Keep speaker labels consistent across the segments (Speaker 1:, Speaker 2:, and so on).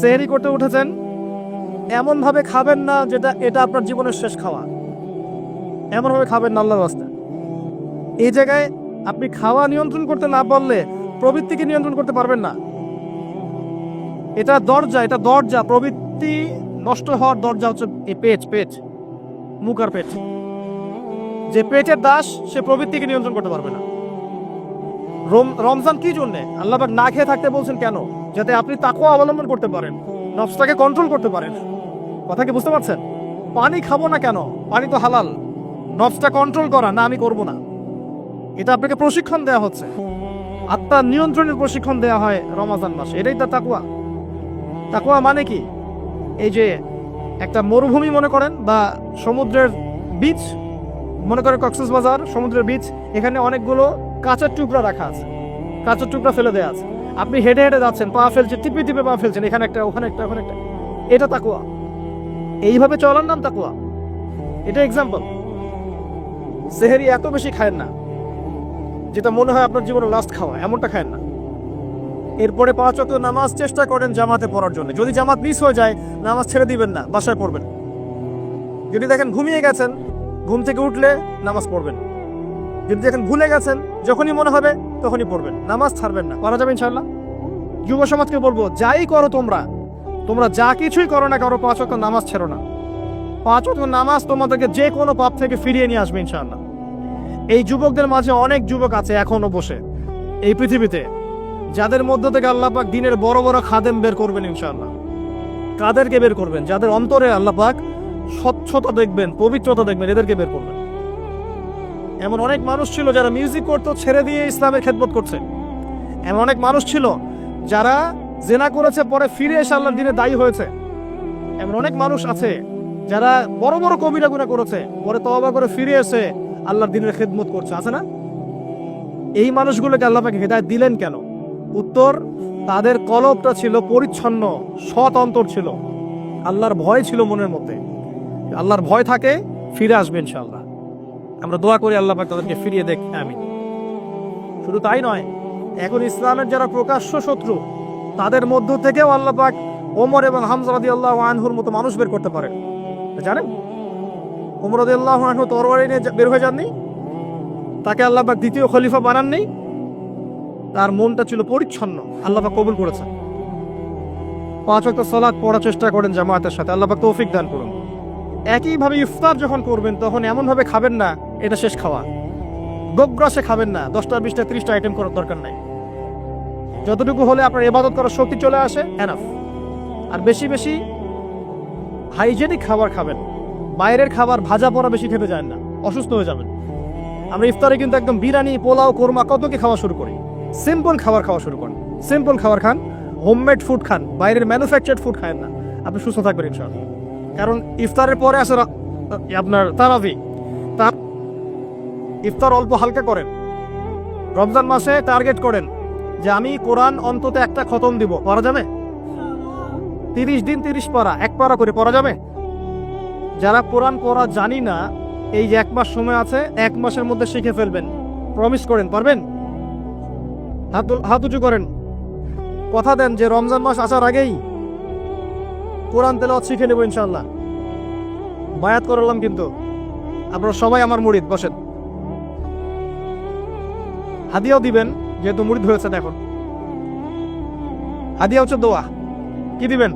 Speaker 1: সেহরি করতে উঠেছেন, এমন ভাবে খাবেন না যেটা এটা আপনার জীবনের শেষ খাওয়া। এমন ভাবে খাবেন না আল্লাহর রাস্তায়। এই জায়গায় আপনি খাওয়া নিয়ন্ত্রণ করতে না পারলে প্রবৃত্তিকে নিয়ন্ত্রণ করতে পারবেন না। এটা দরজা প্রবৃত্তি নষ্ট হওয়ার দরজা হচ্ছে এই পেট, মুখ আর পেট। যে পেটের দাস সে প্রবৃত্তিকে নিয়ন্ত্রণ করতে পারবে না। রমজান কি জন্য আল্লাহ পাক না খেয়ে থাকতে বলছেন কেন? যাতে আপনি তাকওয়া অবলম্বন করতে পারেন, নফসটাকে কন্ট্রোল করতে পারেন। কথা কি বুঝতে পারছেন? পানি খাবো না কেন? পানি তো হালাল। নফসটা কন্ট্রোল করা, না আমি করব না, এটা আপনাকে প্রশিক্ষণ দেওয়া হচ্ছে। আত্মার নিয়ন্ত্রণের প্রশিক্ষণ দেওয়া হয় রমজান মাসে। এটাই তো তাকওয়া। তাকওয়া মানে কি? এই যে একটা মরুভূমি মনে করেন, বা সমুদ্রের বিচ মনে করেন, কক্সবাজার সমুদ্রের বিচ, এখানে অনেকগুলো কাঁচের টুকরা রাখা আছে, কাঁচের টুকরা ফেলে দেওয়া আছে। আপনি হেঁটে হেঁটে যাচ্ছেন, পা ফেলছেন, টিপে পা ফেলছেন, এখানে একটা, ওখানে একটা, ওখানে একটা। এটা তাকওয়া। এইভাবে চলার নাম তাকওয়া। এটা এক্সাম্পল। সেহরি এত বেশি খায়েন না যেটা মনে হয় আপনার জীবনের লাস্ট খাওয়া, এমনটা খায়েন না। এরপরে 5 ওয়াক্ত নামাজ চেষ্টা করেন জামাতে পড়ার জন্য। যদি জামাত মিস হয়ে যায়, নামাজ ছেড়ে দিবেন না, বাসায় পড়বেন। যদি দেখেন ঘুমিয়ে গেছেন, ঘুম থেকে উঠলে নামাজ পড়বেন। যদি দেখেন ভুলে গেছেন, যখনই মনে হবে তখনই পড়বেন, নামাজ ছাড়বেন না। পারা যাবে ইনশাআল্লাহ। যুব সমাজকে বলবো, যাই করো তোমরা যা কিছুই করো না, 5 ওয়াক্ত নামাজ ছেড়ো না। 5 ওয়াক্ত নামাজ তোমাদেরকে যে কোনো পাপ থেকে ফিরিয়ে নিয়ে আসবে ইনশাআল্লাহ। এই যুবকদের মাঝে অনেক যুবক আছে এখনো বসে এই পৃথিবীতে, যাদের মধ্য থেকে আল্লাহ পাক দিনের বড় বড় খাদেম বের করবেন ইনশাআল্লাহ। কাদেরকে বের করবেন? যাদের অন্তরে আল্লাহ পাক স্বচ্ছতা দেখবেন, পবিত্রতা দেখবেন, এদেরকে বের করবেন। এমন অনেক মানুষ ছিল যারা মিউজিক করতো, ছেড়ে দিয়ে ইসলামের খেদমত করছে। এমন অনেক মানুষ ছিল যারা জেনা করেছে, পরে ফিরে এসে আল্লাহর দিনে দায়ী হয়েছে। এমন অনেক মানুষ আছে যারা বড় বড় কবিরা গুনাহ করেছে, পরে তওবা করে ফিরে এসে আল্লাহর দিনের খেদমত করছে, আছে না? এই মানুষগুলোকে আল্লাহ পাক হেদায়েত দিলেন কেন? উত্তর, তাদের কলবটা ছিল পরিচ্ছন্ন, সৎ অন্তর ছিল, আল্লাহর ভয় ছিল মনের মধ্যে। আল্লাহর ভয় থাকে, ফিরে আসবে ইনশাআল্লাহ। আমরা দোয়া করি আল্লাহ পাক তাদেরকে ফিরিয়ে দেখ, আমিন। শুধু তাই নয়, এখন ইসলামের যারা প্রকাশ্য শত্রু, তাদের মধ্য থেকেও আল্লাহ পাক ওমর এবং হামজা রাদিয়াল্লাহু আনহুর মতো মানুষ বের করতে পারেন। জানেন, ওমর রাদিয়াল্লাহু আনহু তরবারি নিয়ে বের হয়ে যাননি, তাকে আল্লাহ পাক দ্বিতীয় খলিফা বানাননি। তার মনটা ছিল পরিচ্ছন্ন, আল্লাহ পাক কবুল করেছেন। 5 ওয়াক্ত সালাত পড়ার চেষ্টা করেন জামাতের সাথে, আল্লাহ পাক তৌফিক দান করুন। একইভাবে ইফতার যখন করবেন, তখন এমন ভাবে খাবেন না এটা শেষ খাওয়া। গোগ্রাসে খাবেন না, 10টা 20টা 30টা আইটেম করার দরকার নাই। যতটুকু হলে আপনার ইবাদত করার শক্তি চলে আসে, এনাফ। আর বেশি বেশি হাইজেনিক খাবার খাবেন। বাইরের খাবার ভাজা পড়া বেশি খেতে যায় না, অসুস্থ হয়ে যাবেন। আমরা ইফতারে কিন্তু একদম বিরিয়ানি, পোলাও, কোরমা কত কি খাওয়া শুরু করি। সিম্পল খাবার খাওয়া শুরু করেন, সিম্পল খাবার খান, হোমমেড ফুড খান, বাইরের ম্যানুফ্যাকচার্ড ফুড খান না। আপনি সুস্থ থাকবেন ইনশাআল্লাহ। কারণ ইফতারের পরে আসে আপনার তারাবি। ইফতার অল্প হালকা করেন। রমজান মাসে টার্গেট করেন যে আমি কোরআন অন্তত একটা খতম দিব। পড়া যাবে? 30 দিন 30 পারা, 1 পারা করে পড়া যাবে? যারা কোরআন পড়া জানি না, এই যে 1 মাস সময় আছে, 1 মাসের মধ্যে শিখে ফেলবেন। প্রমিস করেন, পারবেন? হাত উঁচু করেন, কথা দেন যে রমজান মাস আসার আগেই কোরআন তেলাওয়াত শিখে নেব ইনশাআল্লাহ। বায়াত করলাম কিন্তু, আপনারা সবাই আমার মুরিদ। বসেন, হাদিয়াও দিবেন, যেহেতু মুরিদ হয়েছেন এখন। হাদিয়া হচ্ছে দোয়া। কি দিবেন?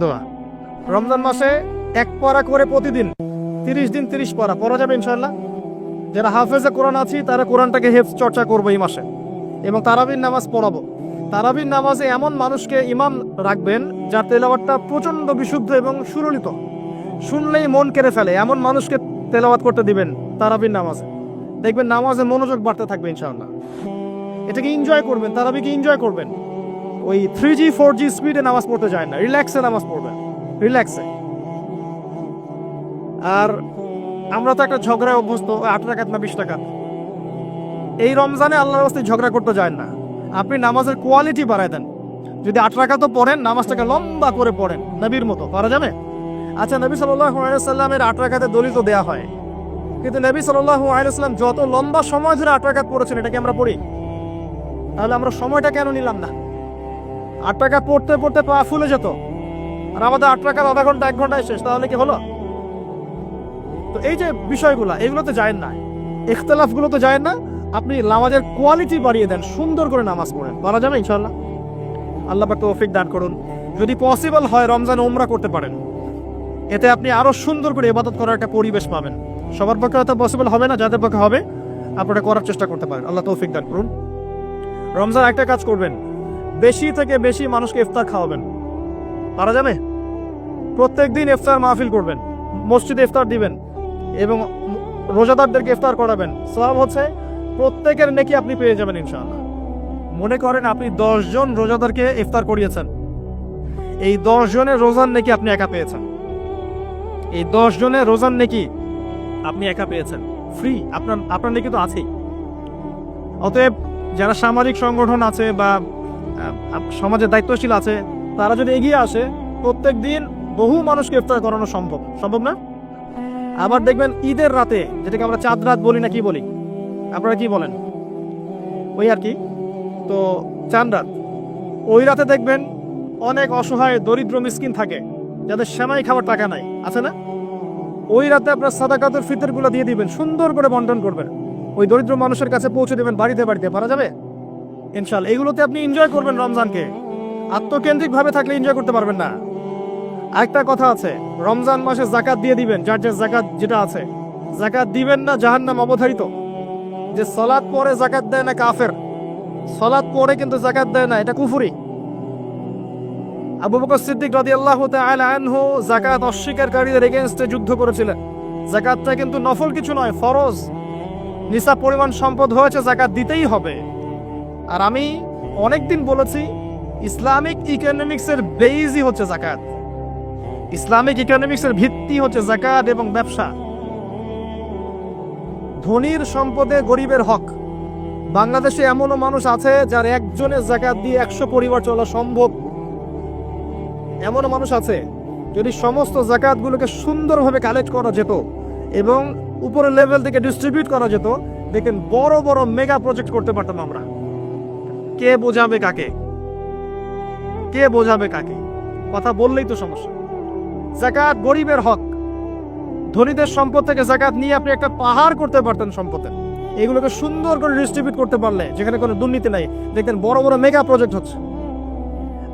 Speaker 1: দোয়া। রমজান মাসে 1 পারা করে প্রতিদিন, 30 দিন 30 পারা পড়া যাবে ইনশাআল্লাহ। যারা হাফেজে কোরআন আছি, তারা কোরআনটাকে হেফজ চর্চা করবো এই মাসে, এবং তারাবির নামাজ পড়াবো। তারাবির নামাজে এমন মানুষকে ইমাম রাখবেন যার তেলাওয়াতটা প্রচন্ড বিশুদ্ধ এবং সুললিত, শুনলেই মন কেড়ে ফেলে, এমন মানুষকে তেলাওয়াত করতে দিবেন তারাবির নামাজে। দেখবেন নামাজে মনোযোগ বাড়তে থাকবে ইনশাআল্লাহ। এটাকে এনজয় করবেন, তারাবিকে এনজয় করবেন। ওই 3G 4G স্পিডে নামাজ পড়তে যায় না, রিল্যাক্সে নামাজ পড়বেন, রিল্যাক্সে। আর আমরা তো একটা ঝগড়ায় অভ্যস্ত, 8 রাকাত না 20 রাকাত। এই রমজানে আল্লাহর রাস্তায় ঝগড়া করতে যায় না। আপনি নামাজের কোয়ালিটি বাড়ায় দেন। যদি 8 রাকাতও পড়েন, নামাজটাকে লম্বা করে পড়েন, নবীর মতো। পারা যাবে? আচ্ছা, নবী সাল্লাল্লাহু আলাইহি ওয়াসাল্লামের 8 রাকাতের দলিল তো দেয়া হয়, কিন্তু নবী সাল্লাল্লাহু আলাইহি ওয়াসাল্লাম যত লম্বা সময় ধরে 8 রাকাত পড়েছেন, এটা কি আমরা পড়ি? তাহলে আমরা সময়টা কেন নিলাম না? 8 টাকা পড়তে পড়তে পা ফুলে যেত, আর আমাদের 8 টাকার আধা ঘন্টা 1 ঘন্টায় শেষ, তাহলে কি হলো? তো এই যে বিষয়গুলো, এগুলো তো যায় না, ইখতিলাফগুলো তো যায় না। আপনি নামাজের কোয়ালিটি বাড়িয়ে দেন, সুন্দর করে নামাজ পড়েন, পারা যাবে ইনশাআল্লাহ। আল্লাহ পাক তৌফিক দান করুন। যদি পসিবল হয় রমজানে উমরা করতে পারেন, এতে আপনি আরো সুন্দর করে ইবাদত করার একটা পরিবেশ পাবেন। সবার পক্ষে হয়তো পসিবল হবে না, যাদের পক্ষে হবে আপনারা করার চেষ্টা করতে পারেন। আল্লাহ তৌফিক দান করুন। রমজান একটা কাজ করবেন, বেশি থেকে বেশি মানুষকে ইফতার খাওয়াবেন, পারা যাবে? প্রত্যেকদিন ইফতার মাহফিল করবেন, মসজিদে ইফতার দিবেন এবং রোজাদারদেরকে ইফতার করাবেন। সওয়াব হচ্ছে প্রত্যেকের নেকি আপনি পেয়ে যাবেন ইনশাআল্লাহ। মনে করেন আপনি 10 জন রোজাদারকে ইফতার করিয়েছেন, এই 10 জনের রোজার নেকি আপনি একা পেয়েছেন, এই 10 জনের রোজার নেকি আপনি একা পেয়েছেন, ফ্রি। আপনার নেকি তো আছেই। অতএব যারা সামাজিক সংগঠন আছে বা সমাজের দায়িত্বশীল আছে, তারা যদি এগিয়ে আসে, প্রত্যেক দিন বহু মানুষকে ইফতার করানো সম্ভব না? আবার দেখবেন ঈদের রাতে, যেটাকে আমরা চাঁদ রাত বলি না কি বলি, আপনারা কি বলেন? ওই আর কি, তো চাঁদ রাত, ওই রাতে দেখবেন অনেক অসহায় দরিদ্র মিসকিন থাকে, যাদের সেমাই খাবার টাকা নাই, আছে না? ওই রাতে আপনার সাদাকাতুল ফিতরগুলো দিয়ে দিবেন, সুন্দর করে বন্টন করবেন, ওই দরিদ্র মানুষের কাছে পৌঁছে দেবেন বাড়িতে বাড়িতে, পারা যাবে ইনশাআল্লাহ। এগুলোতে আপনি এনজয় করবেন রমজানকে। আত্মকেন্দ্রিক ভাবে থাকলে এনজয় করতে পারবেন না। আরেকটা কথা আছে, রমজান মাসে যাকাত দিয়ে দিবেন, যার যাকাত যেটা আছে। যাকাত দিবেন না, জাহান্নাম অবধারিত। যে সালাত পড়ে যাকাত দেয় না কাফের, সালাত পড়ে কিন্তু যাকাত দেয় না, এটা কুফরি। আবু বকর সিদ্দিক রাদিয়াল্লাহু তাআলা আনহু যাকাত অস্বীকারীদের এগেইনস্টে যুদ্ধ করেছিলেন। যাকাতটা কিন্তু নফল কিছু নয়, ফরজ। নিসাব পরিমাণ সম্পদ হয়েছে, যাকাত দিতেই হবে। আর আমি অনেকদিন বলেছি, ইসলামিক ইকোনমিক্সের বেইজই হচ্ছে যাকাত। ইসলামিক ইকোনমিক্সের ভিত্তি হচ্ছে যাকাত এবং ব্যবসা। ধনীর সম্পদে গরিবের হক। বাংলাদেশে এমনও মানুষ আছে যার একজনের যাকাত দিয়ে 100 পরিবার চলা সম্ভব। এমনও মানুষ আছে, যদি সমস্ত যাকাতগুলোকে সুন্দরভাবে কালেক্ট করা যেত এবং উপরের লেভেল থেকে ডিস্ট্রিবিউট করা যেত, দেখেন বড় বড় মেগা প্রজেক্ট করতে পারতাম আমরা। কে বোঝাবে কাকে? কে বোঝাবে কাকে? কথা বললেই তো সমস্যা। যাকাত গরিবের হক। ধনীদের সম্পদ থেকে যাকাত নিয়ে আপনি একটা পাহাড় করতে পারতেন সম্পদের। এগুলোকে সুন্দর করে ডিস্ট্রিবিউট করতে পারলে, যেখানে কোনো দুর্নীতি নাই, দেখতেন বড় বড় মেগা প্রজেক্ট হচ্ছে।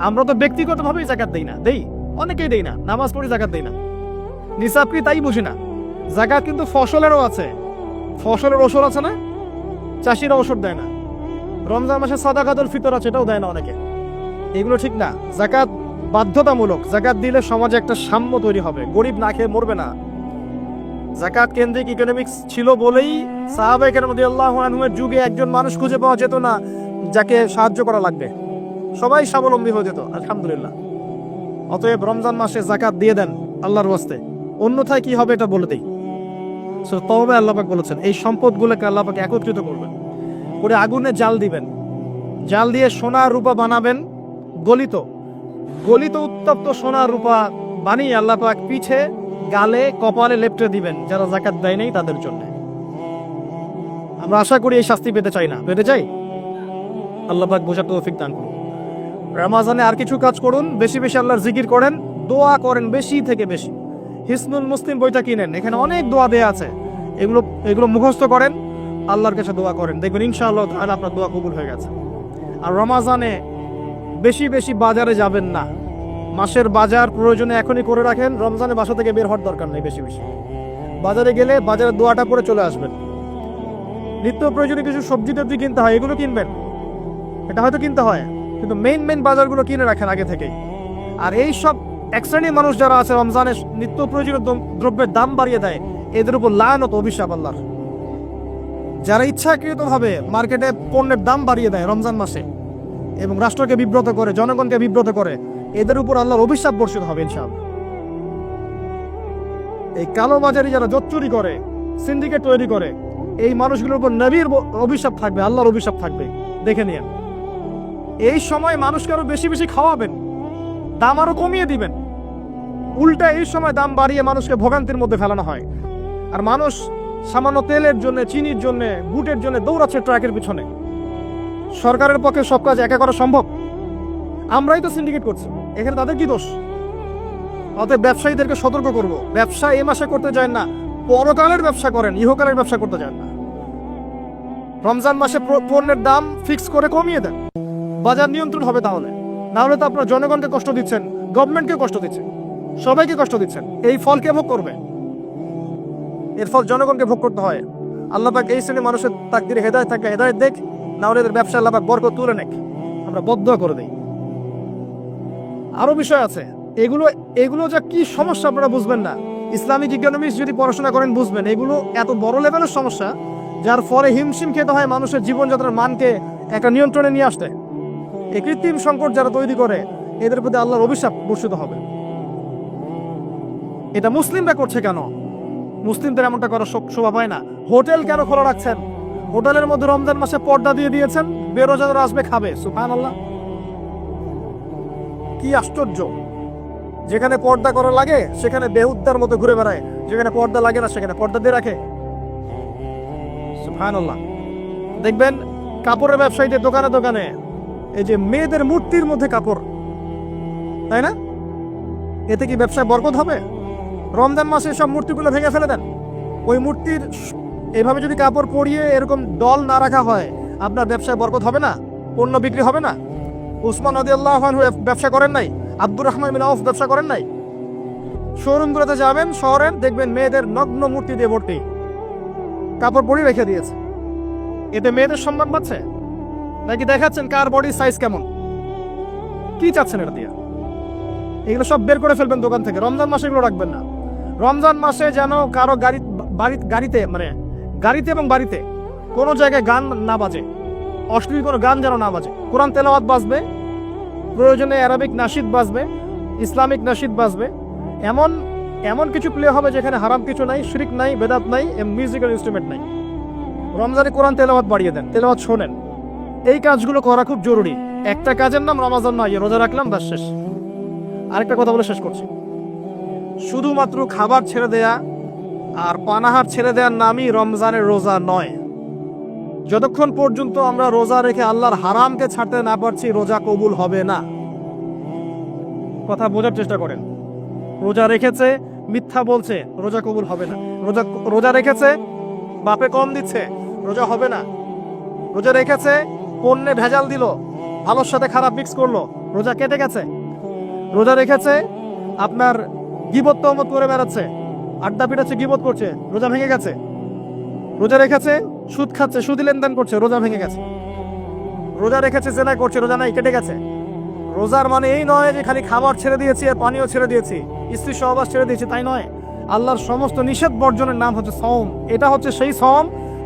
Speaker 1: আমরা তো ব্যক্তিগতভাবেই যাকাত দেই না, অনেকেই দেই না, নামাজ পড়ি যাকাত দেই না, নিসাব কি তাই বুঝি না। যাকাত কিন্তু ফসলেরও আছে, ফসলের ওষুধ আছে না, চাষিরা ওষুধ দেয় না। রমজান মাসে সাদাকাতুল ফিতর আছে, এটাও দেয় না অনেকে। এগুলো ঠিক না। যাকাত বাধ্যতামূলক। যাকাত দিলে সমাজে একটা সাম্য তৈরি হবে, গরিব না খেয়ে মরবে না। যাকাত কেন্দ্রিক ইকোনমিক্স ছিল বলেই সাহাবায়ে কেরাম রাদিয়াল্লাহু আনহুমের যুগে একজন মানুষ খুঁজে পাওয়া যেত না যাকে সাহায্য করা লাগবে, সবাই স্বাবলম্বী হয়ে যেত, আলহামদুলিল্লাহ। অতএব রমজান মাসে যাকাত দিয়ে দেন আল্লাহর ওয়াস্তে, অন্যথায় কি হবে এটা বলে দেই। তবে আল্লাহ পাক বলেছেন, এই সম্পদগুলোকে আল্লাহ পাক একত্রিত করবেন, করে আগুনে জাল দিবেন, জাল দিয়ে সোনা রূপা বানাবেন, গলিত উত্তপ্ত সোনা রূপা বানিয়ে আল্লাহ পাক পিছে, গালে, কপালে লেপটে দিবেন যারা যাকাত দেয় নাই তাদের জন্য। আমরা আশা করি এই শাস্তি পেতে চাই না, পেতে চাই। আল্লাহ পাক বোঝার তৌফিক দান করুন। রমজানে আর কিছু কাজ করুন, বেশি বেশি আল্লাহর জিকির করেন, দোয়া করেন বেশি থেকে বেশি। হিসনুল মুসলিম বইটা কিনেন, এখানে অনেক দোয়া দেয়া আছে, এগুলো মুখস্থ করেন, আল্লাহর কাছে দোয়া করেন, দেখবেন ইনশাআল্লাহ তাআলা আপনার দোয়া কবুল হয়ে গেছে। আর রমজানে বেশি বেশি বাজারে যাবেন না, মাসের বাজার প্রয়োজনে এখনই করে রাখেন, রমজানে বাসা থেকে বের হওয়ার দরকার নেই। বেশি বেশি বাজারে গেলে বাজারের দোয়াটা পরে চলে আসবেন। নিত্য প্রয়োজনীয় কিছু সবজি টবজি কিনতে হয়, এগুলো কিনবেন, এটা হয়তো কিনতে হয়, কিন্তু মেইন বাজারগুলো কিনে রাখেন আগে থেকেই। আর এই সব এক শ্রেণীর মানুষ যারা আছে রমজানে নিত্য প্রয়োজনীয় দ্রব্যের দাম বাড়িয়ে দেয়, এদের উপর লানত, অভিশাপ আল্লাহর। যারা ইচ্ছাকৃতভাবে মার্কেটে পণ্যের দাম বাড়িয়ে দেয় রমজান মাসে এবং রাষ্ট্রকে বিব্রত করে, জনগণকে বিব্রত করে, এদের উপর আল্লাহর অভিশাপ বর্ষিত হবে ইনশাআল্লাহ। এই কালোবাজারি যারা জোচ্চুরি করে, সিন্ডিকেট তৈরি করে, এই মানুষগুলোর উপর নবীর অভিশাপ থাকবে, আল্লাহর অভিশাপ থাকবে, দেখে নিন। এই সময় মানুষকে আরো বেশি বেশি খাওয়াবেন, দাম আরো কমিয়ে দিবেন। উল্টা এই সময় দাম বাড়িয়ে মানুষকে ভোগান্তির মধ্যে ফেলানো হয়, আর মানুষ সামান্য তেলের জন্য, চিনির জন্য, বুটের জন্য দৌড়াচ্ছে ট্রাকের পিছনে। সরকারের পক্ষে সব কাজ একা করা সম্ভব? আমরাই তো সিন্ডিকেট করছি, এখানে তাদের কি দোষ? অতএব ব্যবসায়ীদেরকে সতর্ক করব, ব্যবসা এ মাসে করতে যায় না, পরকালের ব্যবসা করেন, ইহকালের ব্যবসা করতে যান না। রমজান মাসে পণ্যের দাম ফিক্স করে কমিয়ে দেন, বাজার নিয়ন্ত্রণ হবে। তাহলে না হলে তো আপনার জনগণকে কষ্ট দিচ্ছেন, গভর্নমেন্টকে কষ্ট দিচ্ছেন, সবাইকে কষ্ট দিচ্ছেন। এই ফল কে ভোগ করবে? এর ফল জনগণকে ভোগ করতে হয়। আল্লাহ পাক এই শ্রেণীর মানুষের তাকদিরে হেদায়েত থাকে, হেদায়েত দেখ, না হলে এদের ব্যবসা আল্লাহ পাক বরকত তুলে নেক, আমরা বদদুয়া করে দেই। আরো বিষয় আছে, এগুলো যা কি সমস্যা আপনারা বুঝবেন না। ইসলামিক ইকোনমিক্স যদি পড়াশোনা করেন বুঝবেন, এগুলো এত বড় লেভেলের সমস্যা যার ফলে হিমশিম খেতে হয় মানুষের জীবনযাত্রার মানকে একটা নিয়ন্ত্রণে নিয়ে আসতে। এই কৃত্রিম সংকট যারা তৈরি করে, এদের প্রতি আল্লাহর অভিশাপ বর্ষিত হবে। এটা মুসলিমরা করছে কেন? মুসলিমদের এমনটা করার শোভা পায় না। হোটেল কেন খোলা রাখছেন? হোটেলের মধ্যে রমজান মাসে পর্দা দিয়ে দিয়েছেন, বেরোজাদার আসবে খাবে। সুবহানাল্লাহ, কি আশ্চর্য! যেখানে পর্দা করা লাগে সেখানে বেহুদ্দার মতো ঘুরে বেড়ায়, যেখানে পর্দা লাগে না সেখানে পর্দা দিয়ে রাখে। সুবহানাল্লাহ। দেখবেন কাপড়ের ব্যবসায়ীদের দোকানে দোকানে এই যে মেয়েদের মূর্তির মধ্যে কাপড়, তাই না? এতে কি ব্যবসায় বরকত হবে? রমজান মাসে সব মূর্তিগুলো ভেঙে ফেলে দেন। ওই মূর্তির এভাবে যদি কাপড় পরিয়ে এরকম দল না রাখা হয়, আপনার ব্যবসায় বরকত হবে না? পণ্য বিক্রি হবে না? উসমান রাদিয়াল্লাহু আনহু ব্যবসা করেন নাই? আব্দুর রহমান বিন আউফ ব্যবসা করেন নাই? শোরুমগুলোতে যাবেন শহরের, দেখবেন মেয়েদের নগ্ন মূর্তি দিয়ে ভর্তি, কাপড় পরিয়ে রেখে দিয়েছে। এতে মেয়েদের সম্মান পাচ্ছে নাকি দেখাচ্ছেন কার বডি সাইজ কেমন? কি চাচ্ছেন এটা দিয়ে? এগুলো সব বের করে ফেলবেন দোকান থেকে। রমজান মাসে এগুলো রাখবেন না। রমজান মাসে যেন কারো গাড়িতে এবং বাড়িতে কোনো জায়গায় গান না বাজে, অশ্লীল কোনো গান যেন না বাজে। কোরআন তেলাওয়াত বাজবে, প্রয়োজনে অ্যারাবিক নাশিদ বাজবে, ইসলামিক নাশিদ বাজবে। এমন এমন কিছু প্লে হবে যেখানে হারাম কিছু নাই, শিরক নাই, বেদাত নাই, মিউজিক্যাল ইনস্ট্রুমেন্ট নাই। রমজানে কোরআন তেলাওয়াত বাড়িয়ে দেন, তেলাওয়াত শোনেন। এই কাজগুলো করা খুব জরুরি। একটা কাজের নাম রমজান নয়, রোজা রাখলাম ব্যাস শেষ। আরেকটা কথা বলে শেষ করছি, শুধুমাত্র খাবার ছেড়ে দেয়া আর পানাহার ছেড়ে দেওয়ার নামই রমজানের রোজা নয়। যতক্ষণ পর্যন্ত আমরা রোজা রেখে আল্লাহর হারামকে ছাড়তে না পারছি, রোজা কবুল হবে না। কথা বোঝার চেষ্টা করেন। রোজা রেখেছে, মিথ্যা বলছে, রোজা কবুল হবে না। রোজা রেখেছে, বাপে কম দিচ্ছে, রোজা হবে না। রোজা রেখেছে, পণ্যে ভেজাল দিল, ভালোর সাথে খারাপ মিক্স করলো, রোজা কেটে গেছে। রোজা রেখেছে, আপনার গীবত তহমত করে বেড়াচ্ছে, আড্ডা পিটাচ্ছে, গীবত করছে, রোজা ভেঙে গেছে। রোজা রেখেছে, সুদ খাচ্ছে, সুদি লেনদেন করছে, রোজা ভেঙে গেছে। রোজা রেখেছে, জেনা করছে, রোজা নাই, কেটে গেছে। রোজার মানে এই নয় যে খালি খাবার ছেড়ে দিয়েছি আর পানিও ছেড়ে দিয়েছি, স্ত্রী সহবাস ছেড়ে দিয়েছি, তাই নয়। আল্লাহর সমস্ত নিষেধ বর্জনের নাম হচ্ছে সওম। এটা হচ্ছে সেই সওম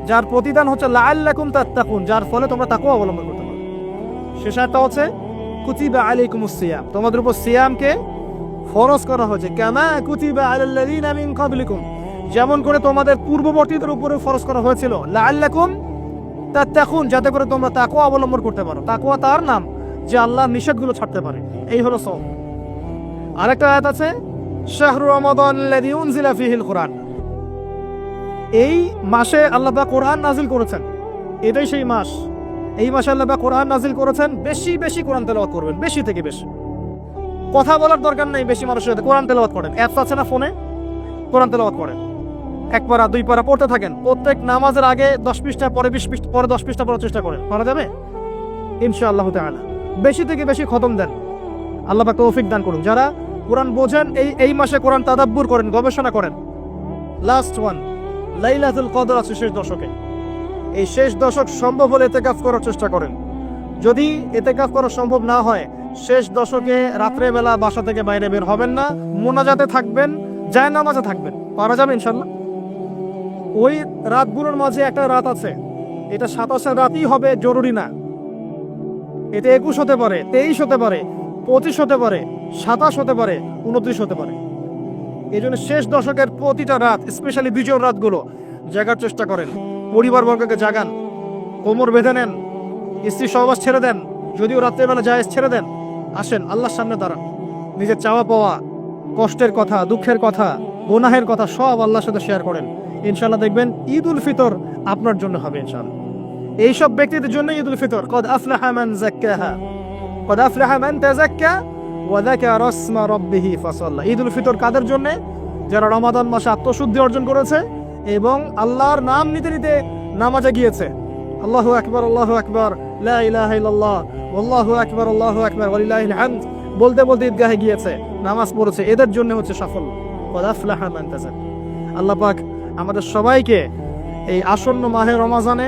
Speaker 1: যার প্রতিদান হচ্ছে লাআল্লাকুম তাত্তাকুন, যার ফলে তোমরা তাকওয়া অবলম্বন করতে পারো। শেষ আয়াতটা হচ্ছে কুতিবা আলাইকুমুস সিয়াম, তোমাদের উপর সিয়ামকে ফরজ করা হয়েছে। কামা কুতিবা আলাল্লাযিনা মিন ক্বাবলিকুম, যেমন করে তোমাদের পূর্ববর্তীদের উপরে ফরজ করা হয়েছিল। লাআল্লাকুম তাত্তাকুন, যাতে করে তোমরা তাকওয়া অবলম্বন করতে পারো। তাকওয়া তার নাম যে আল্লাহর নিষেধগুলো ছাড়তে পারে। এই হলো সওম। আরেকটা আয়াত আছে, শাহরু রমাদানাল্লাযী উনজিলা ফীহিল কুরআন, এই মাসে আল্লাহ পাক কোরআন নাজিল করেছেন। এটাই সেই মাস। এই মাসে আল্লাহ পাক কোরআন নাজিল করেছেন। বেশি বেশি কোরআন তেলাওয়াত করবেন, বেশি থেকে বেশি। কথা বলার দরকার নেই, বেশি মানুষের সাথে কোরআন তেলাওয়াত করেন। অ্যাপস আছে না ফোনে, কোরআন তেলাওয়াত করেন। এক পারা দুই পারা পড়তে থাকেন। প্রত্যেক নামাজের আগে 10 পৃষ্ঠা, পরে 20 পৃষ্ঠা, পরে 10 পৃষ্ঠা পড়ার চেষ্টা করেন। পারা যাবে ইনশাআল্লাহ তাআলা। বেশি থেকে বেশি খতম দেন। আল্লাহ পাক তৌফিক দান করুন। যারা কোরআন বোঝেন, এই মাসে কোরআন তাদাব্বুর করেন, গবেষণা করেন। লাস্ট ওয়ান, লাইলাতুল কদর আছে শেষ দশকে। এই শেষ দশক সম্ভব হলে ইতিকাফ করার চেষ্টা করেন। যদি ইতিকাফ করা সম্ভব না হয়, শেষ দশকে রাত্রেবেলা বাসা থেকে বাইরে বের হবেন না, মোনাজাতে থাকবেন, জায়নামাজে থাকবেন। পারা যাবে ইনশাআল্লাহ। ওই রাতগুলোর মাঝে একটা রাত আছে, এটা 27 রাতই হবে জরুরি না। এতে 21 হতে পারে, 23 হতে পারে, 25 হতে পারে, 27 হতে পারে, 29 হতে পারে। এই জন্য শেষ দশকের প্রতিটা রাত, স্পেশালি বিজয় রাতগুলো জাগার চেষ্টা করেন। পরিবারবর্গকে জাগান, কোমর বেঁধে নেন, স্ত্রী সহবাস ছেড়ে দেন, যদিও রাত্রেবেলা জায়েজ ছেড়ে দেন। আসেন আল্লাহর সামনে দাঁড়ান, নিজের চাওয়া পাওয়া, কষ্টের কথা, দুঃখের কথা, গুনাহের কথা সব আল্লাহর সাথে শেয়ার করেন। ইনশাআল্লাহ দেখবেন ঈদ উল ফিতর আপনার জন্য হবে ইনশাআল্লাহ। এইসব ব্যক্তিদের জন্য ঈদ উল ফিতর। কদ আফলাহা মান যাক্কাহা, قد أفلح من تزكى وذكر اسم ربه فصلى। ঈদ উল ফিতর কাদের জন্য? যারা রমাদান মাসে আত্মশুদ্ধি অর্জন করেছে এবং আল্লাহর নাম নিতে নিতে নামাজে গিয়েছে। আল্লাহু আকবার, আল্লাহু আকবার, লা ইলাহা ইল্লাল্লাহ, আল্লাহু আকবার, আল্লাহু আকবার, ওয়ালিল্লাহিল হামদ বলতে বলতে ঈদগাহে গিয়েছে, নামাজ পড়েছে, এদের জন্য হচ্ছে সাফল্য। قد أفلح من تزكى। আল্লাহ পাক আমাদের সবাইকে এই আসন্ন মাহে রমাজানে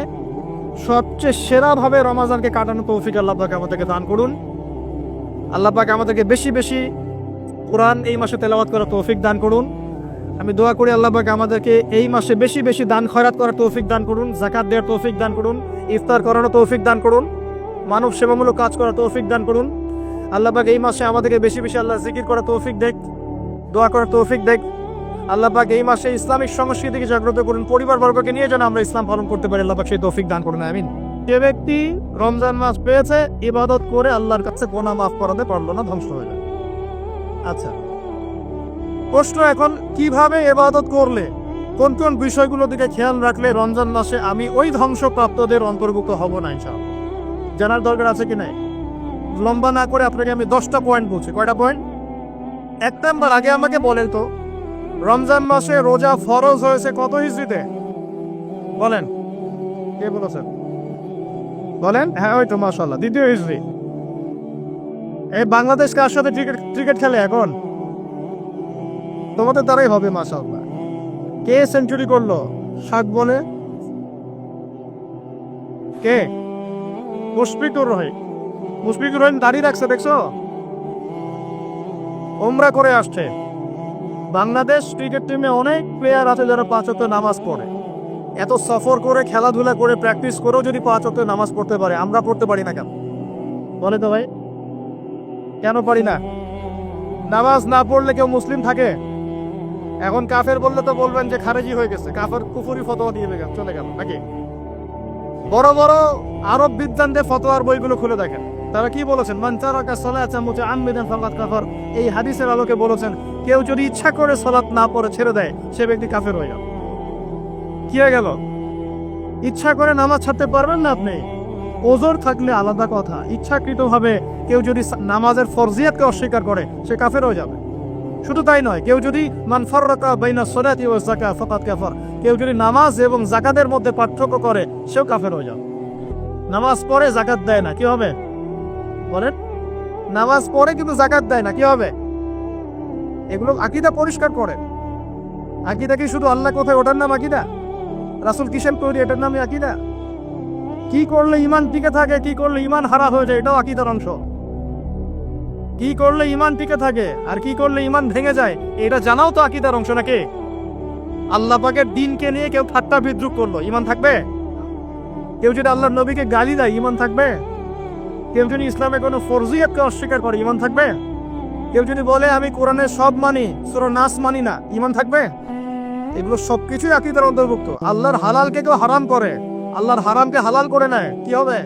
Speaker 1: সবচেয়ে সেরাভাবে রমাজানকে কাটানোর তৌফিক আল্লাহ পাক আমাদেরকে দান করুন। আল্লাহ পাক আমাদেরকে বেশি বেশি কোরআন এই মাসে তেলাওয়াত করার তৌফিক দান করুন। আমি দোয়া করি আল্লাহ পাক আমাদেরকে এই মাসে বেশি বেশি দান খয়রাত করার তৌফিক দান করুন, যাকাত দেওয়ার তৌফিক দান করুন, ইফতার করানোর তৌফিক দান করুন, মানব সেবামূলক কাজ করার তৌফিক দান করুন। আল্লাহ পাক এই মাসে আমাদেরকে বেশি বেশি আল্লাহ জিকির করার তৌফিক দেখ, দোয়া করার তৌফিক দেখ। আল্লাহ পাক এই মাসে ইসলামিক সংস্কৃতিকে জাগ্রত করুন, পরিবারবর্গকে নিয়ে যেন আমরা ইসলাম পালন করতে পারি, আল্লাহ পাক সেই তৌফিক দান করুন, আমিন। যে ব্যক্তি রমজান মাস পেয়েছে, ইবাদত করে আল্লাহর কাছে গুনাহ মাফ করাতে পারলো না, ধ্বংস হয়ে যাবে। আচ্ছা, প্রশ্ন এখন, কিভাবে ইবাদত করলে, কোন কোন বিষয়গুলো দিকে খেয়াল রাখলে রমজান মাসে আমি ওই ধ্বংসপ্রাপ্তদের অন্তর্ভুক্ত হব না ইনশাআল্লাহ? জানার দরকার আছে কি নাই? লম্বা না করে আপনাকে আমি 10টা পয়েন্ট বলছি। কয়টা পয়েন্ট? 1 নাম্বার, আগে আমাকে বলেন তো, রমজান মাসে রোজা ফরজ হয়েছে কত হিজরিতে? বলেন, কে বলেছেন? বলেন। হ্যাঁ, ওই তো, মাশাআল্লাহ, 2য় হিজরি। এই বাংলাদেশ কার সাথে ক্রিকেট খেলে এখন? তোমাদের দ্বারাই হবে, মাশাআল্লাহ। কে সেঞ্চুরি করলো 7 বলে? কে? মুশফিকুর রহিম। মুশফিকুর রহিম দাঁড়িয়ে রাখছে, দেখছো? উমরা করে আসছে। বাংলাদেশ ক্রিকেট টিমে অনেক প্লেয়ার আছে যারা 5 ওয়াক্ত নামাজ পড়ে। এত সফর করে, খেলাধুলা করে, প্র্যাকটিস করেও যদি 5 ওয়াক্ত নামাজ পড়তে পারে, আমরা পড়তে পারি না কেন? বলে তো ভাই, কেন পারি না? নামাজ না পড়লে কেউ মুসলিম থাকে? এখন কাফের বললে তো বলবেন যে খারেজি হয়ে গেছে, কাফের কুফরি ফতোয়া দিয়ে চলে গেল নাকি? বড় বড় আরব বিদ্বানদের ফতোয়ার বইগুলো খুলে দেখেন, তারা কি বলেছেন? মান তারাকা সালাতা মুতাআম্মিদান ফাকাদ কাফার। এই হাদিসের আলোকে বলেছেন, কেউ যদি ইচ্ছা করে সালাত না পড়ে ছেড়ে দেয়, সে ব্যক্তি কাফের হয়ে গেল। কি হয়ে গেল? ইচ্ছা করে নামাজ ছাড়তে পারবেন না আপনি, ওজর থাকলে আলাদা কথা। ইচ্ছাকৃতভাবে কেউ যদি নামাজের ফরজিয়াতকে অস্বীকার করে, সে কাফের হয়ে যাবে। শুধু তাই নয়, কেউ যদি মান ফাররাকা বাইনা সলাতি ওয়া যাকাত ফাকাদ কাফার, কেউ যদি নামাজ এবং যাকাতের মধ্যে পার্থক্য করে, সেও কাফের হয়ে যাবে। নামাজ পড়ে যাকাত দেয় না, কি হবে? বলেন, নামাজ পড়ে কিন্তু যাকাত দেয় না, কি হবে? এগুলো আকীদা পরিষ্কার করে। আকীদা কি শুধু আল্লাহ কোথায় ওটার নাম আকীদা? রাসূল কিসের তৈরি, এটার নামই আকীদা? কি করলে ঈমান টিকে থাকে, কি করলে ঈমান হারা হয়ে যায়, এটাও আকীদার অংশ। কি করলে ঈমান টিকে থাকে আর কি করলে ঈমান ভেঙে যায়, এটা জানাও তো আকীদার অংশ নাকি? আল্লাহ পাকের দ্বীনকে নিয়ে কেউ ঠাট্টা বিদ্রুপ করলো, ঈমান থাকবে? কেউ যদি আল্লাহর নবীকে গালি দেয়, ঈমান থাকবে? কেউ যদি ইসলামে কোনো ফরজিয়াতকে অস্বীকার করে, ঈমান থাকবে? কেউ যদি বলে আমি কোরআনের সব মানি, সূরা নাস মানি না, ঈমান থাকবে? এগুলো সবকিছুই আকীদার অন্তর্ভুক্ত। আল্লাহর হালালকে কেউ হারাম করে, আল্লাহর হারামকে হালাল করে নেয়, কি হবে?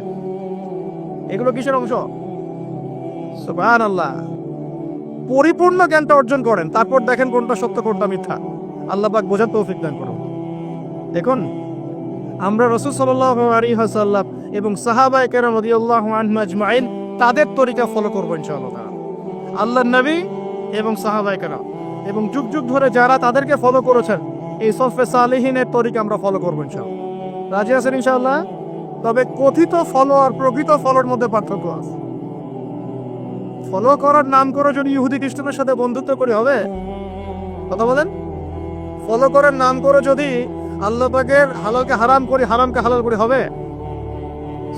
Speaker 1: এগুলো কিসের অংশ? সুবহানাল্লাহ। পরিপূর্ণ জ্ঞানটা অর্জন করেন, তারপর দেখেন কোনটা সত্য কোনটা মিথ্যা। আল্লাহ পাক বোঝার তৌফিক দান করুন। দেখুন, আমরা রাসূল সাল্লাল্লাহু আলাইহি ওয়াসাল্লাম এবং সাহাবায়ে কেরাম রাদিয়াল্লাহু আনহুম আজমাইন তাদের তরিকা ফলো করব ইনশাআল্লাহ। আল্লাহর নবী এবং সাহাবায়ে কেরাম এবং যুগ যুগ ধরে যারা তাদেরকে ফলো করেছেন, এই সফে সালেহিনের তরিকা আমরা ফলো করব ইনশাআল্লাহ। রাজি আছেন ইনশাআল্লাহ? তবে কথিত ফলো আর প্রকৃত ফলোর মধ্যে পার্থক্য আছে। ফলো করার নাম করে যদি ইহুদি খ্রিস্টানের সাথে বন্ধুত্ব করি, হবে? কথা বলেন। ফলো করার নাম করে যদি আল্লাহ পাকের হালালকে হারাম করি, হারামকে হালাল করি, হবে?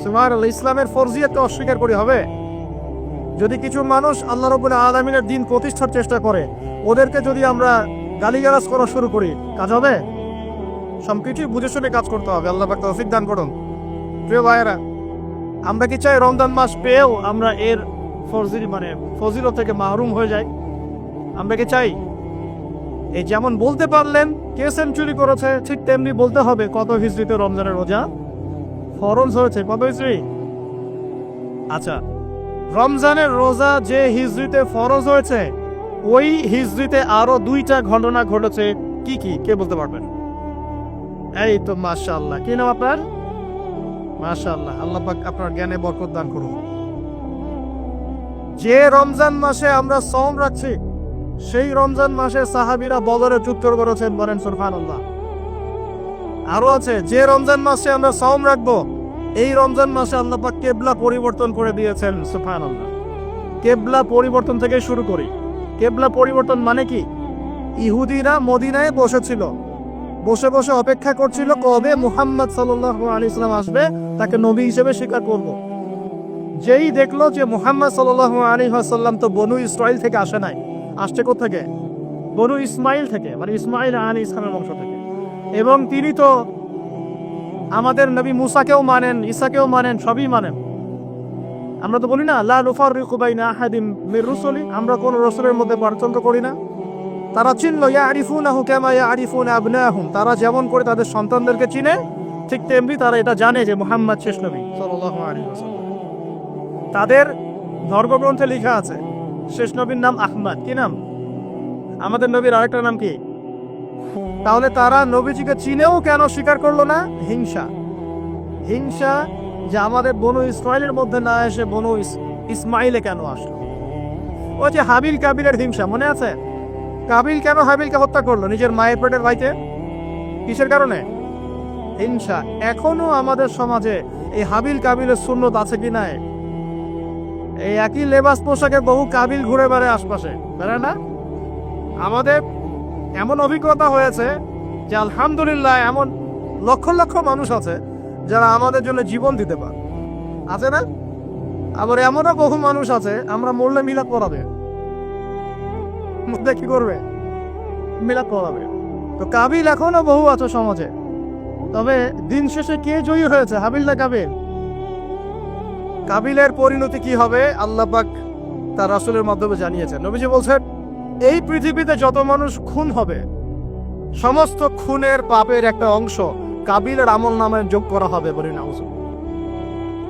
Speaker 1: সুবহানাল্লাহ। ইসলামের ফরজিয়াতকে অস্বীকার করি, হবে? যদি কিছু মানুষ আল্লাহ রাব্বুল আলামিনের দ্বীন প্রতিষ্ঠার চেষ্টা করে, ওদেরকে যদি আমরা গালিগালাজ করা শুরু করি, কাজ হবে? সবকিছুই বুঝে শুনে কাজ করতে হবে। আল্লাহ পাক তৌফিক দান করুন। প্রিয় ভাইয়েরা, আমরা কি চাই রমজান মাস পেয়েও আমরা এর ফজিলত থেকে মাহরুম হয়ে যাই? আমরা কি চাই? এই যেমন বলতে পারলেন কে সেঞ্চুরি করেছে, ঠিক তেমনি বলতে হবে কত হিজরিতে রমজানের রোজা ফরজ হয়েছে, কত হিজরি? আচ্ছা, রমজানের রোজা যে হিজরিতে ফরজ হয়েছে, ওই হিজরিতে আরো 2টা ঘটনা ঘটেছে। কি কি, কে বলতে পারবেন? এই তো, মাশাআল্লাহ। কি নাম আপনার? মাশাআল্লাহ। আল্লাহ পাক আপনার জ্ঞানে বরকত দান করুন। যে রমজান মাসে আমরা সওম রাখছি সেই রমজান মাসে সাহাবীরা বদরে যুদ্ধ করেছেন, বলেন সুবহানাল্লাহ। আরো আছে, যে রমজান মাসে আমরা সওম রাখবো এই রমজান মাসে আল্লাহ পাক কিবলা পরিবর্তন করে দিয়েছেন, সুবহানাল্লাহ। কিবলা পরিবর্তন থেকে শুরু করি। কিবলা পরিবর্তন মানে কি? ইহুদিরা মদিনায় বসেছিল, বসে বসে অপেক্ষা করছিল কবে মুহাম্মদ সাল্লাল্লাহু আলাইহি সাল্লাম আসবে, তাকে নবী হিসেবে স্বীকার করব। যেই দেখলো যে মুহাম্মদ সাল্লাল্লাহু আলাইহি ওয়াসাল্লাম তো বনু ইসরাইল থেকে আসে নাই, আসছে কোথা থেকে? বনু ইসমাইল থেকে, মানে ইসমাইল আলাইহিস সালামের বংশ থেকে। এবং তিনি তো আমাদের নবী মুসাকেও মানেন, ঈসাকেও মানেন, সবই মানেন। আমরা তো বলি না লা নুফাররিকু বাইনা আহাদিম মির রুসুলি, আমরা কোন রাসূলের মধ্যে পার্থক্য করি না। তারা চিনল ইয়ারিফুনাহু কামা ইয়ারিফুনা আবনাহুম, তারা যেমন করে তাদের সন্তানদেরকে চিনে ঠিক তেমনি তারা এটা জানে যে মুহাম্মদ শেষ নবী সাল্লাল্লাহু আলাইহি ওয়াসাল্লাম। তাদের ধর্মগ্রন্থে লেখা আছে শেষ নবীর নাম আহমদ। কি নাম? আমাদের নবীর আরেকটা নাম কি? তাহলে তারা নবীজিকে চিনেও কেন স্বীকার করলো না? হিংসা। হিংসা যে আমাদের বনু ইসরাইলের মধ্যে না এসে বনু ইসমাইলে কেন আসলো। ও যে হাবিল কাবিলের হিংসা, মনে আছে? কাবিল কেন হাবিলকে হত্যা করলো? নিজের মায়ের পেটের ভাইকে। কিসের কারণে? হিংসা। এখনো আমাদের সমাজে এই হাবিল কাবিলের সুন্নত আছে কি নাই? এই একই লেবাস পোশাকে বহু কাবিল ঘুরে বেড়ায় আশপাশে, বেড়ায় না? আমাদের এমন অভিজ্ঞতা হয়েছে যে আলহামদুলিল্লাহ এমন লক্ষ লক্ষ মানুষ আছে যারা আমাদের জন্য জীবন দিতে পারে, আছে না? আবার এমনও বহু মানুষ আছে আমরা মরলে মিলাদ পড়াবে, কি করবে? মিলাদ পড়াবে। তো কাবিল এখনো বহু আছে সমাজে। তবে দিন শেষে কে জয়ী হয়েছে, হাবিল না কাবিল? কাবিলের পরিণতি কি হবে আল্লাহ পাক তার রাসূলের মাধ্যমে জানিয়েছেন। নবীজি বলছেন এই পৃথিবীতে যত মানুষ খুন হবে সমস্ত খুনের পাপের একটা অংশ কাবিলের আমল নামায় যোগ করা হবে, বলি না?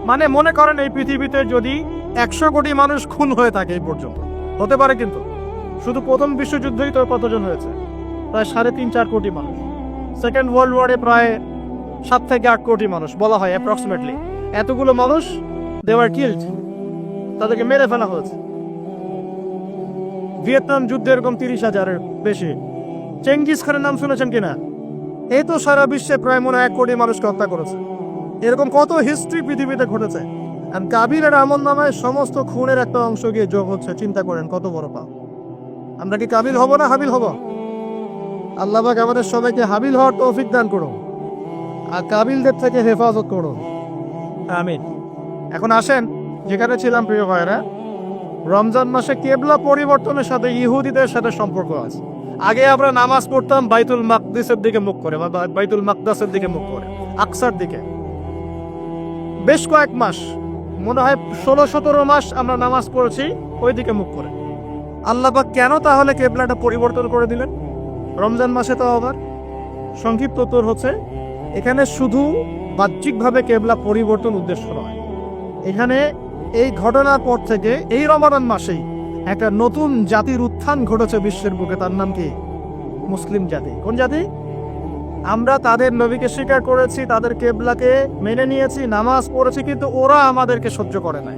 Speaker 1: মানে মনে করেন এই পৃথিবীতে যদি 100 কোটি মানুষ খুন হয়ে থাকে এই পর্যন্ত, হতে পারে কিন্তু শুধু প্রথম বিশ্বযুদ্ধেই তো কতজন হয়েছে? প্রায় 3.5-4 কোটি মানুষ। সেকেন্ড ওয়ার্ল্ড ওয়ারে প্রায় 7 থেকে 8 কোটি মানুষ বলা হয় অ্যাপ্রক্সিমেটলি। এতগুলো মানুষ দে ওয়ার কিলড, তাদেরকে মেরে ফেলা হয়েছে। ভিয়েতনাম যুদ্ধে এরকম 30,000-এর বেশি। চেঙ্গিস খানের নাম শুনেছেন কিনা? এই তো সারা বিশ্বে প্রায় মনে 1 কোটি মানুষকে হত্যা করেছে। এরকম কত হিস্ট্রি পৃথিবীতে ঘটেছে। আর কাবিলের আমল নামায় সমস্ত খুনের একটা অংশ গিয়ে যোগ হচ্ছে। চিন্তা করেন কত বড় পাপ। আমরা কি কাবিল হব না হাবিল হব? আল্লাহ পাক আমাদের সবাইকে হাবিল হওয়ার তৌফিক দান করুন আর কাবিলদের থেকে হেফাজত করুন, আমিন। এখন আসেন যেখানে ছিলাম প্রিয় ভাইরা, রমজান মাসে কিবলা পরিবর্তনের সাথে ইহুদিদের সাথে সম্পর্ক আছে। আগে আমরা নামাজ পড়তাম বাইতুল মাকদিসের দিকে মুখ করে, বাইতুল মাকদাসের দিকে মুখ করে, আকসার দিকে। বেশ কয়েক মাস, মনে হয় 16-17 মাস আমরা নামাজ পড়েছি ওই দিকে মুখ করে। আল্লাহ পাক কেন তাহলে কিবলাটা পরিবর্তন করে দিলেন রমজান মাসে? তো আবার সংক্ষিপ্ত উত্তর হচ্ছে এখানে শুধু বাহ্যিকভাবে কিবলা পরিবর্তন উদ্দেশ্য নয়। এখানে এই ঘটনার পর থেকে এই রমাদান মাসেই একটা নতুন জাতির উত্থান ঘটেছে বিশ্বের বুকে। তার নাম কি? মুসলিম জাতি। কোন জাতি? আমরা তাদের নবীকে স্বীকার করেছি, তাদের কিবলাকে মেনে নিয়েছি, নামাজ পড়েছি, কিন্তু ওরা আমাদেরকে সহ্য করে নাই,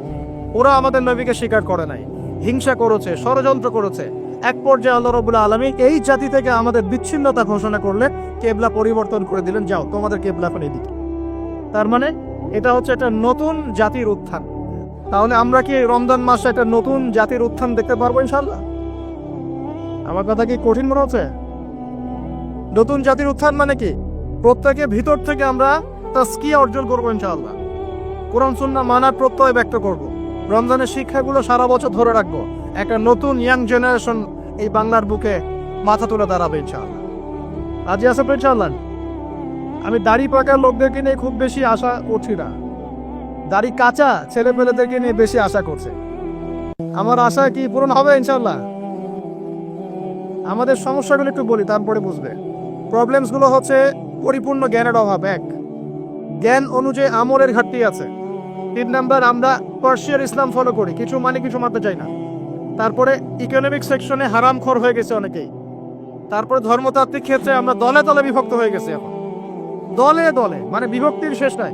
Speaker 1: ওরা আমাদের নবীকে স্বীকার করে নাই, হিংসা করেছে, ষড়যন্ত্র করেছে। এক পর্যায়ে আল্লাহ রাব্বুল আলামিন এই জাতি থেকে আমাদের বিচ্ছিন্নতা ঘোষণা করলে কিবলা পরিবর্তন করে দিলেন, যাও তোমাদের কিবলা এখন এদিকে। তার মানে এটা হচ্ছে একটা নতুন জাতির উত্থান। তাহলে আমরা কি রমজান মাসে একটা নতুন জাতির উত্থান দেখতে পারবো ইনশাআল্লাহ? আমার কথা কি কঠিন মনে হচ্ছে? নতুন জাতির উত্থান মানে কি? প্রত্যেকে ভিতর থেকে আমরা তাসকিয়া অর্জন করবো ইনশাআল্লাহ। কোরআন সুন্নাহ মানার প্রত্যয় ব্যক্ত করব। রমজানের শিক্ষাগুলো সারা বছর ধরে রাখবো। একটা নতুন ইয়াং জেনারেশন এই বাংলার বুকে মাথা তুলে দাঁড়াবে ইনশাআল্লাহ। রাজি আছে তো ইনশাআল্লাহ? আমি দাড়ি পাকা লোকদেরকে নিয়ে খুব বেশি আশা করছি না, দাড়ি কাঁচা ছেলে পেলেদেরকে নিয়ে বেশি আশা করছে। আমার আশা কি পূরণ হবে ইনশাআল্লাহ? আমাদের সমস্যাগুলো একটু বলি, তারপরে বুঝবে। প্রবলেমসগুলো হচ্ছে পরিপূর্ণ জ্ঞানের অভাব, এক, জ্ঞান অনুযায়ী আমলের ঘাটতি আছে। 3 নাম্বার, আমরা পার্সিয়ার ইসলাম ফলো করি, কিছু মানে কিছু মানতে চাই না। তারপরে ইকোনমিক সেকশনে হারামখোর হয়ে গেছে অনেকেই। তারপরে ধর্মতাত্ত্বিক ক্ষেত্রে আমরা দলে দলে বিভক্ত হয়ে গেছি। এখন দলে দলে, মানে বিভক্তির শেষ নাই।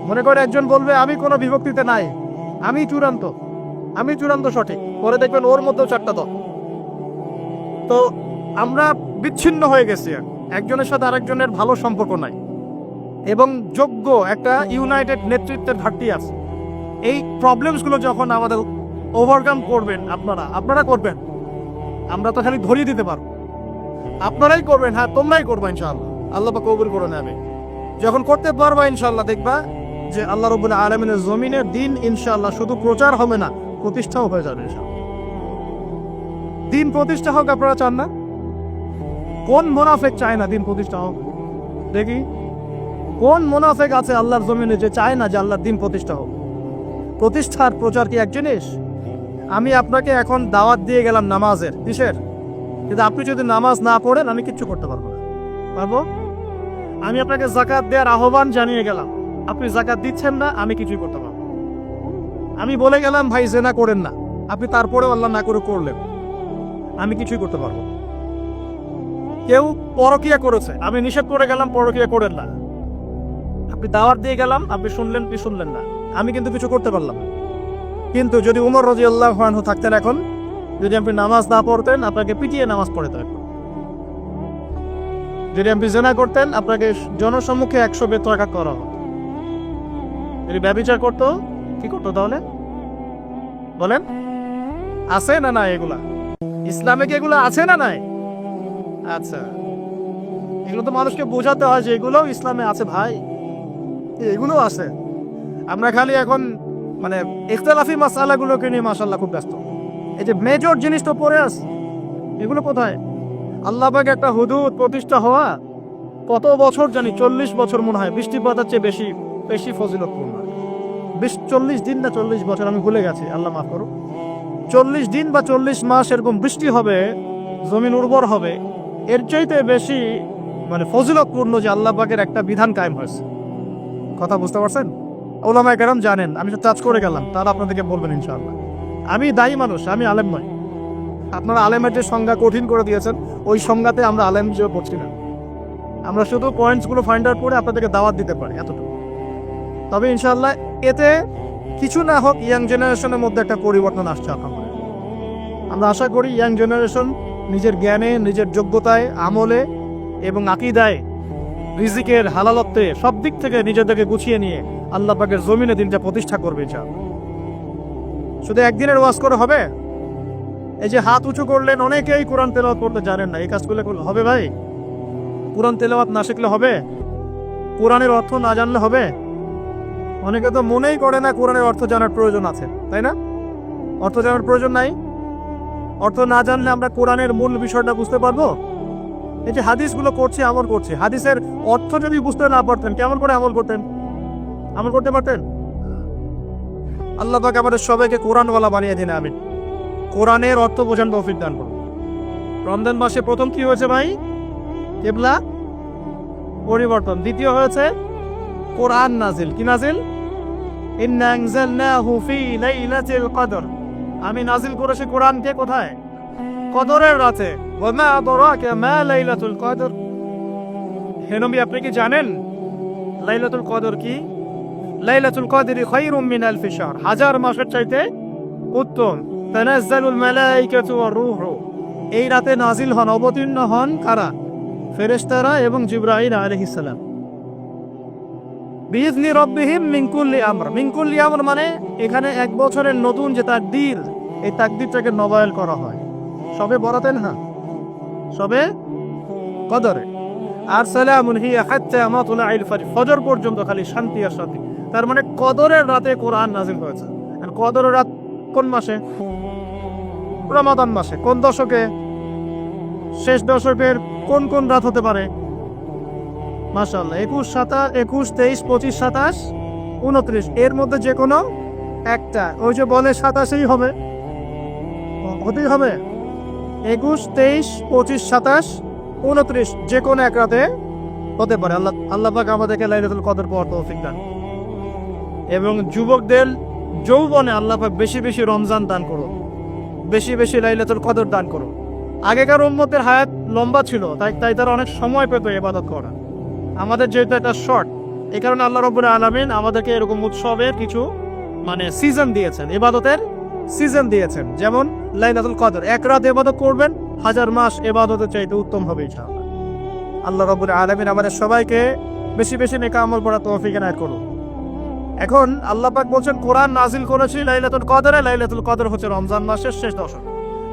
Speaker 1: মনে করে একজন বলবে আমি কোনো বিভক্তিতে নাই, আমি চূড়ান্ত। আমি চূড়ান্ত সঠিক, পরে দেখবেন ওর মধ্যেও 4টা দল। তো আমরা বিচ্ছিন্ন হয়ে গেছি, একজনের সাথে আরেকজনের ভালো সম্পর্ক নাই, এবং যোগ্য একটা ইউনাইটেড নেতৃত্বের ঘাটতি আছে। এই প্রবলেমসগুলো যখন আমাদের ওভারকাম করবেন আপনারা করবেন, আমরা তো খালি ধরিয়ে দিতে পারবো, আপনারাই করবেন। হ্যাঁ, তোমরাই করবো ইনশাআল্লাহ, আল্লাহ পাক কবুল করে নেবে। যখন করতে পারবা ইনশাআল্লাহ, দেখবা যে আল্লাহ রাব্বুল আলামিনের জমিনে দিন ইনশাআল্লাহ শুধু প্রচার হবে না, প্রতিষ্ঠাও হয়ে যাবে ইনশাআল্লাহ। দিন প্রতিষ্ঠা হোক, আপনারা চান না? কোন মুনাফিক চায় না দিন প্রতিষ্ঠা হোক? দেখি কোন মুনাফিক আছে আল্লাহর জমিনে যে চায় না যে আল্লাহর দিন প্রতিষ্ঠা হোক? প্রতিষ্ঠার প্রচার কি এক জিনিস? আমি আপনাকে এখন দাওয়াত দিয়ে গেলাম নামাজের, কিসের? কিন্তু আপনি যদি নামাজ না পড়েন আমি কিচ্ছু করতে পারবো না। পারবো? আমি আপনাকে যাকাত দেওয়ার আহ্বান জানিয়ে গেলাম, আপনি যাকাত দিচ্ছেন না, আমি কিছুই করতে পারবো। আমি বলে গেলাম ভাই জেনা করেন না, আপনি তারপরেও আল্লাহ না করে করলেন, আমি কিছুই করতে পারবো। কেউ পরকিয়া করেছে, আমি নিষেধ করে গেলাম পরকিয়া করেন না, আপনি দাওয়াত দিয়ে গেলাম, আপনি শুনলেন কি শুনলেন না, আমি কিন্তু কিছু করতে পারলাম না। কিন্তু যদি উমর রাদিয়াল্লাহু আনহু থাকতেন এখন, যদি আপনি নামাজ না পড়তেন আপনাকে পিটিয়ে নামাজ পড়তে হতো। যদি আপনি জেনা করতেন আপনাকে জনসম্মুখে 100 বেত্রাঘাত করা হতো। যদি ব্যভিচার করতো কি করতো তাহলে? বলেন, আছে না নাই? এগুলা ইসলামে কি এগুলো আছে না নাই? আচ্ছা, এগুলো তো মানুষকে বোঝাতে হয় যে এগুলোও ইসলামে আছে ভাই, এগুলো আছে। আমরা খালি এখন মানে ইখতিলাফি মাসালাগুলোকে নিয়ে মাশাআল্লাহ খুব ব্যস্ত। এই যে মেজর জিনিস তো পড়ে আছে, এগুলো কোথায়? আল্লাহ পাক একটা হুদুদ প্রতিষ্ঠা হওয়া কত বছর জানি, 40 বছর মনে হয়, বৃষ্টিপাতের চেয়ে বেশি বেশি ফজিলতপূর্ণ। 40 দিন না 40 বছর, আমি ভুলে গেছি, আল্লাহ মাফ করো। 40 দিন বা 40 মাস এরকম বৃষ্টি হবে, জমিন উর্বর হবে, এর চাইতে বেশি মানে ফজিলতপূর্ণ যে আল্লাহ পাকের একটা বিধান কায়েম হয়েছে। কথা বুঝতে পারছেন? ওলামায়ে কেরাম জানেন, আমি তো টাচ করে গেলাম, তারা আপনাদেরকে বলবেন ইনশাআল্লাহ। আমি দায়ী মানুষ, আমি আলেম নয়। আপনারা আলেমের যে সংজ্ঞা কঠিন করে দিয়েছেন, ওই সংজ্ঞাতে আমরা আলেম হিসেবে পড়ছি না। আমরা শুধু পয়েন্টসগুলো ফাইন্ড আউট করে আপনাদেরকে দাওয়াত দিতে পারি, এতটুকু। তবে ইনশাআল্লাহ এতে কিছু না হোক ইয়াং জেনারেশনের মধ্যে একটা পরিবর্তন আসছে। আমরা আশা করি ইয়াং জেনারেশন নিজের জ্ঞানে, নিজের যোগ্যতায়, আমলে এবং আকীদায়, রিজিকের হালালত্বে সব দিক থেকে নিজেদেরকে গুছিয়ে নিয়ে আল্লাহ পাকের জমিনে দিনটা প্রতিষ্ঠা করবে ইনশাআল্লাহ। শুধু একদিনের ওয়াজ করে হবে? এই যে হাত উঁচু করলেন, অনেকেই কোরআন তেলাওয়াত করতে জানেন না, এই কাজগুলো হবে ভাই? কোরআন তেলাওয়াত না শিখলে হবে? কোরআনের অর্থ না জানলে হবে? অনেকে তো মনেই করে না কোরআনের অর্থ জানার প্রয়োজন আছে, তাই না? অর্থ জানার প্রয়োজন নাই। অর্থ না জানলে আমরা কোরআনের মূল বিষয়টা বুঝতে পারবো? এই যে হাদিসগুলো করছি, আমল করছি, হাদিসের অর্থ যদি বুঝতে না পারতেন কেমন করে আমল করতেন? আমল করতে পারতেন? আল্লাহ পাক আমাদের সবাইকে কোরআনওয়ালা বানিয়ে দিন, আমিন। কোরআনের অর্থ বোঝান তৌফিক দান করুন। রমজান মাসে প্রথম কি হয়েছে ভাই? কিবলা পরিবর্তন। দ্বিতীয় হয়েছে কোরআন নাজিল। কি নাজিল? ইন্না আনজালনাহু ফি লাইলাতিল কদর। আমি নাজিল করেছি কোরআনকে কোথায়? কদরের রাতে। ওয়া মা আদরাকা মা লাইলাতুল কদর। হে নবী, আপনি কি জানেন লাইলাতুল কদর কি? লাইলাতুল কদরি খায়রুম মিন আলফি শাহর। 1000 মাসের চাইতে উত্তম। তানাজ্জালুল মালায়েকাতু ওয়ার রূহু। এই রাতে নাজিল হন, অবতীর্ণ হন কারা? ফেরেশতারা এবং জিবরাইল আলাইহিস সালাম। বিইذনি রাব্বিহিম মিন কুল্লি আমর। মিন কুল্লি আমর মানে এখানে 1 বছরের নতুন যে তাকদীর, এই তাকদীরটাকে নবায়ন করা হয় সবে বরাতে না, সবে কদরে। আর সালামুন হিয়া হাত্তা মাতলাইল ফজর। ফজর পর্যন্ত খালি শান্তি আর শান্তি। তার মানে কদরের রাতে কোরআন নাজিল হয়েছে। আর কদরের রাত কোন মাসে? রমাদান মাসে। কোন দশকে? শেষ দশকের কোন কোন রাত হতে পারে? মাশাআল্লাহ 21, 23, 25, 27, 29 এর মধ্যে যে কোনো একটা। ওই যে বলে 27ই হবে, হতেই হবে। 21, 23, 25, 27, 29 যে কোনো এক রাতে হতে পারে। আল্লাহ পাক আমাদেরকে লাইলাতুল কদর পাওয়ার তৌফিক দান। এবং যুবকদের যৌবনে আল্লাহ পাক বেশি বেশি রমজান দান করুন, বেশি বেশি লাইলাতুল কদর দান করুন। আগেকার উম্মতের হায়াত লম্বা ছিল, তাই তারা অনেক সময় পেত ইবাদত করা। আমাদের যেহেতু এটা শর্ট, এই কারণে আল্লাহ রাব্বুল আলামিন আমাদেরকে এরকম উৎসবের কিছু মানে সিজন দিয়েছেন, ইবাদতের সিজন দিয়েছেন, যেমন লাইলাতুল কদর। এক রাত ইবাদত করবেন, 1000 মাস ইবাদতের চাইতে উত্তম হবে ইনশাআল্লাহ। আল্লাহ রাব্বুল আলামিন আমাদের সবাইকে বেশি বেশি নেক আমল করার তৌফিক এনায়েত করুন। এখন আল্লাহ পাক বলছেন কোরআন নাজিল করেছি লাইলাতুল কদরে। লাইলাতুল কদর হচ্ছে রমজান মাসের শেষ দশক,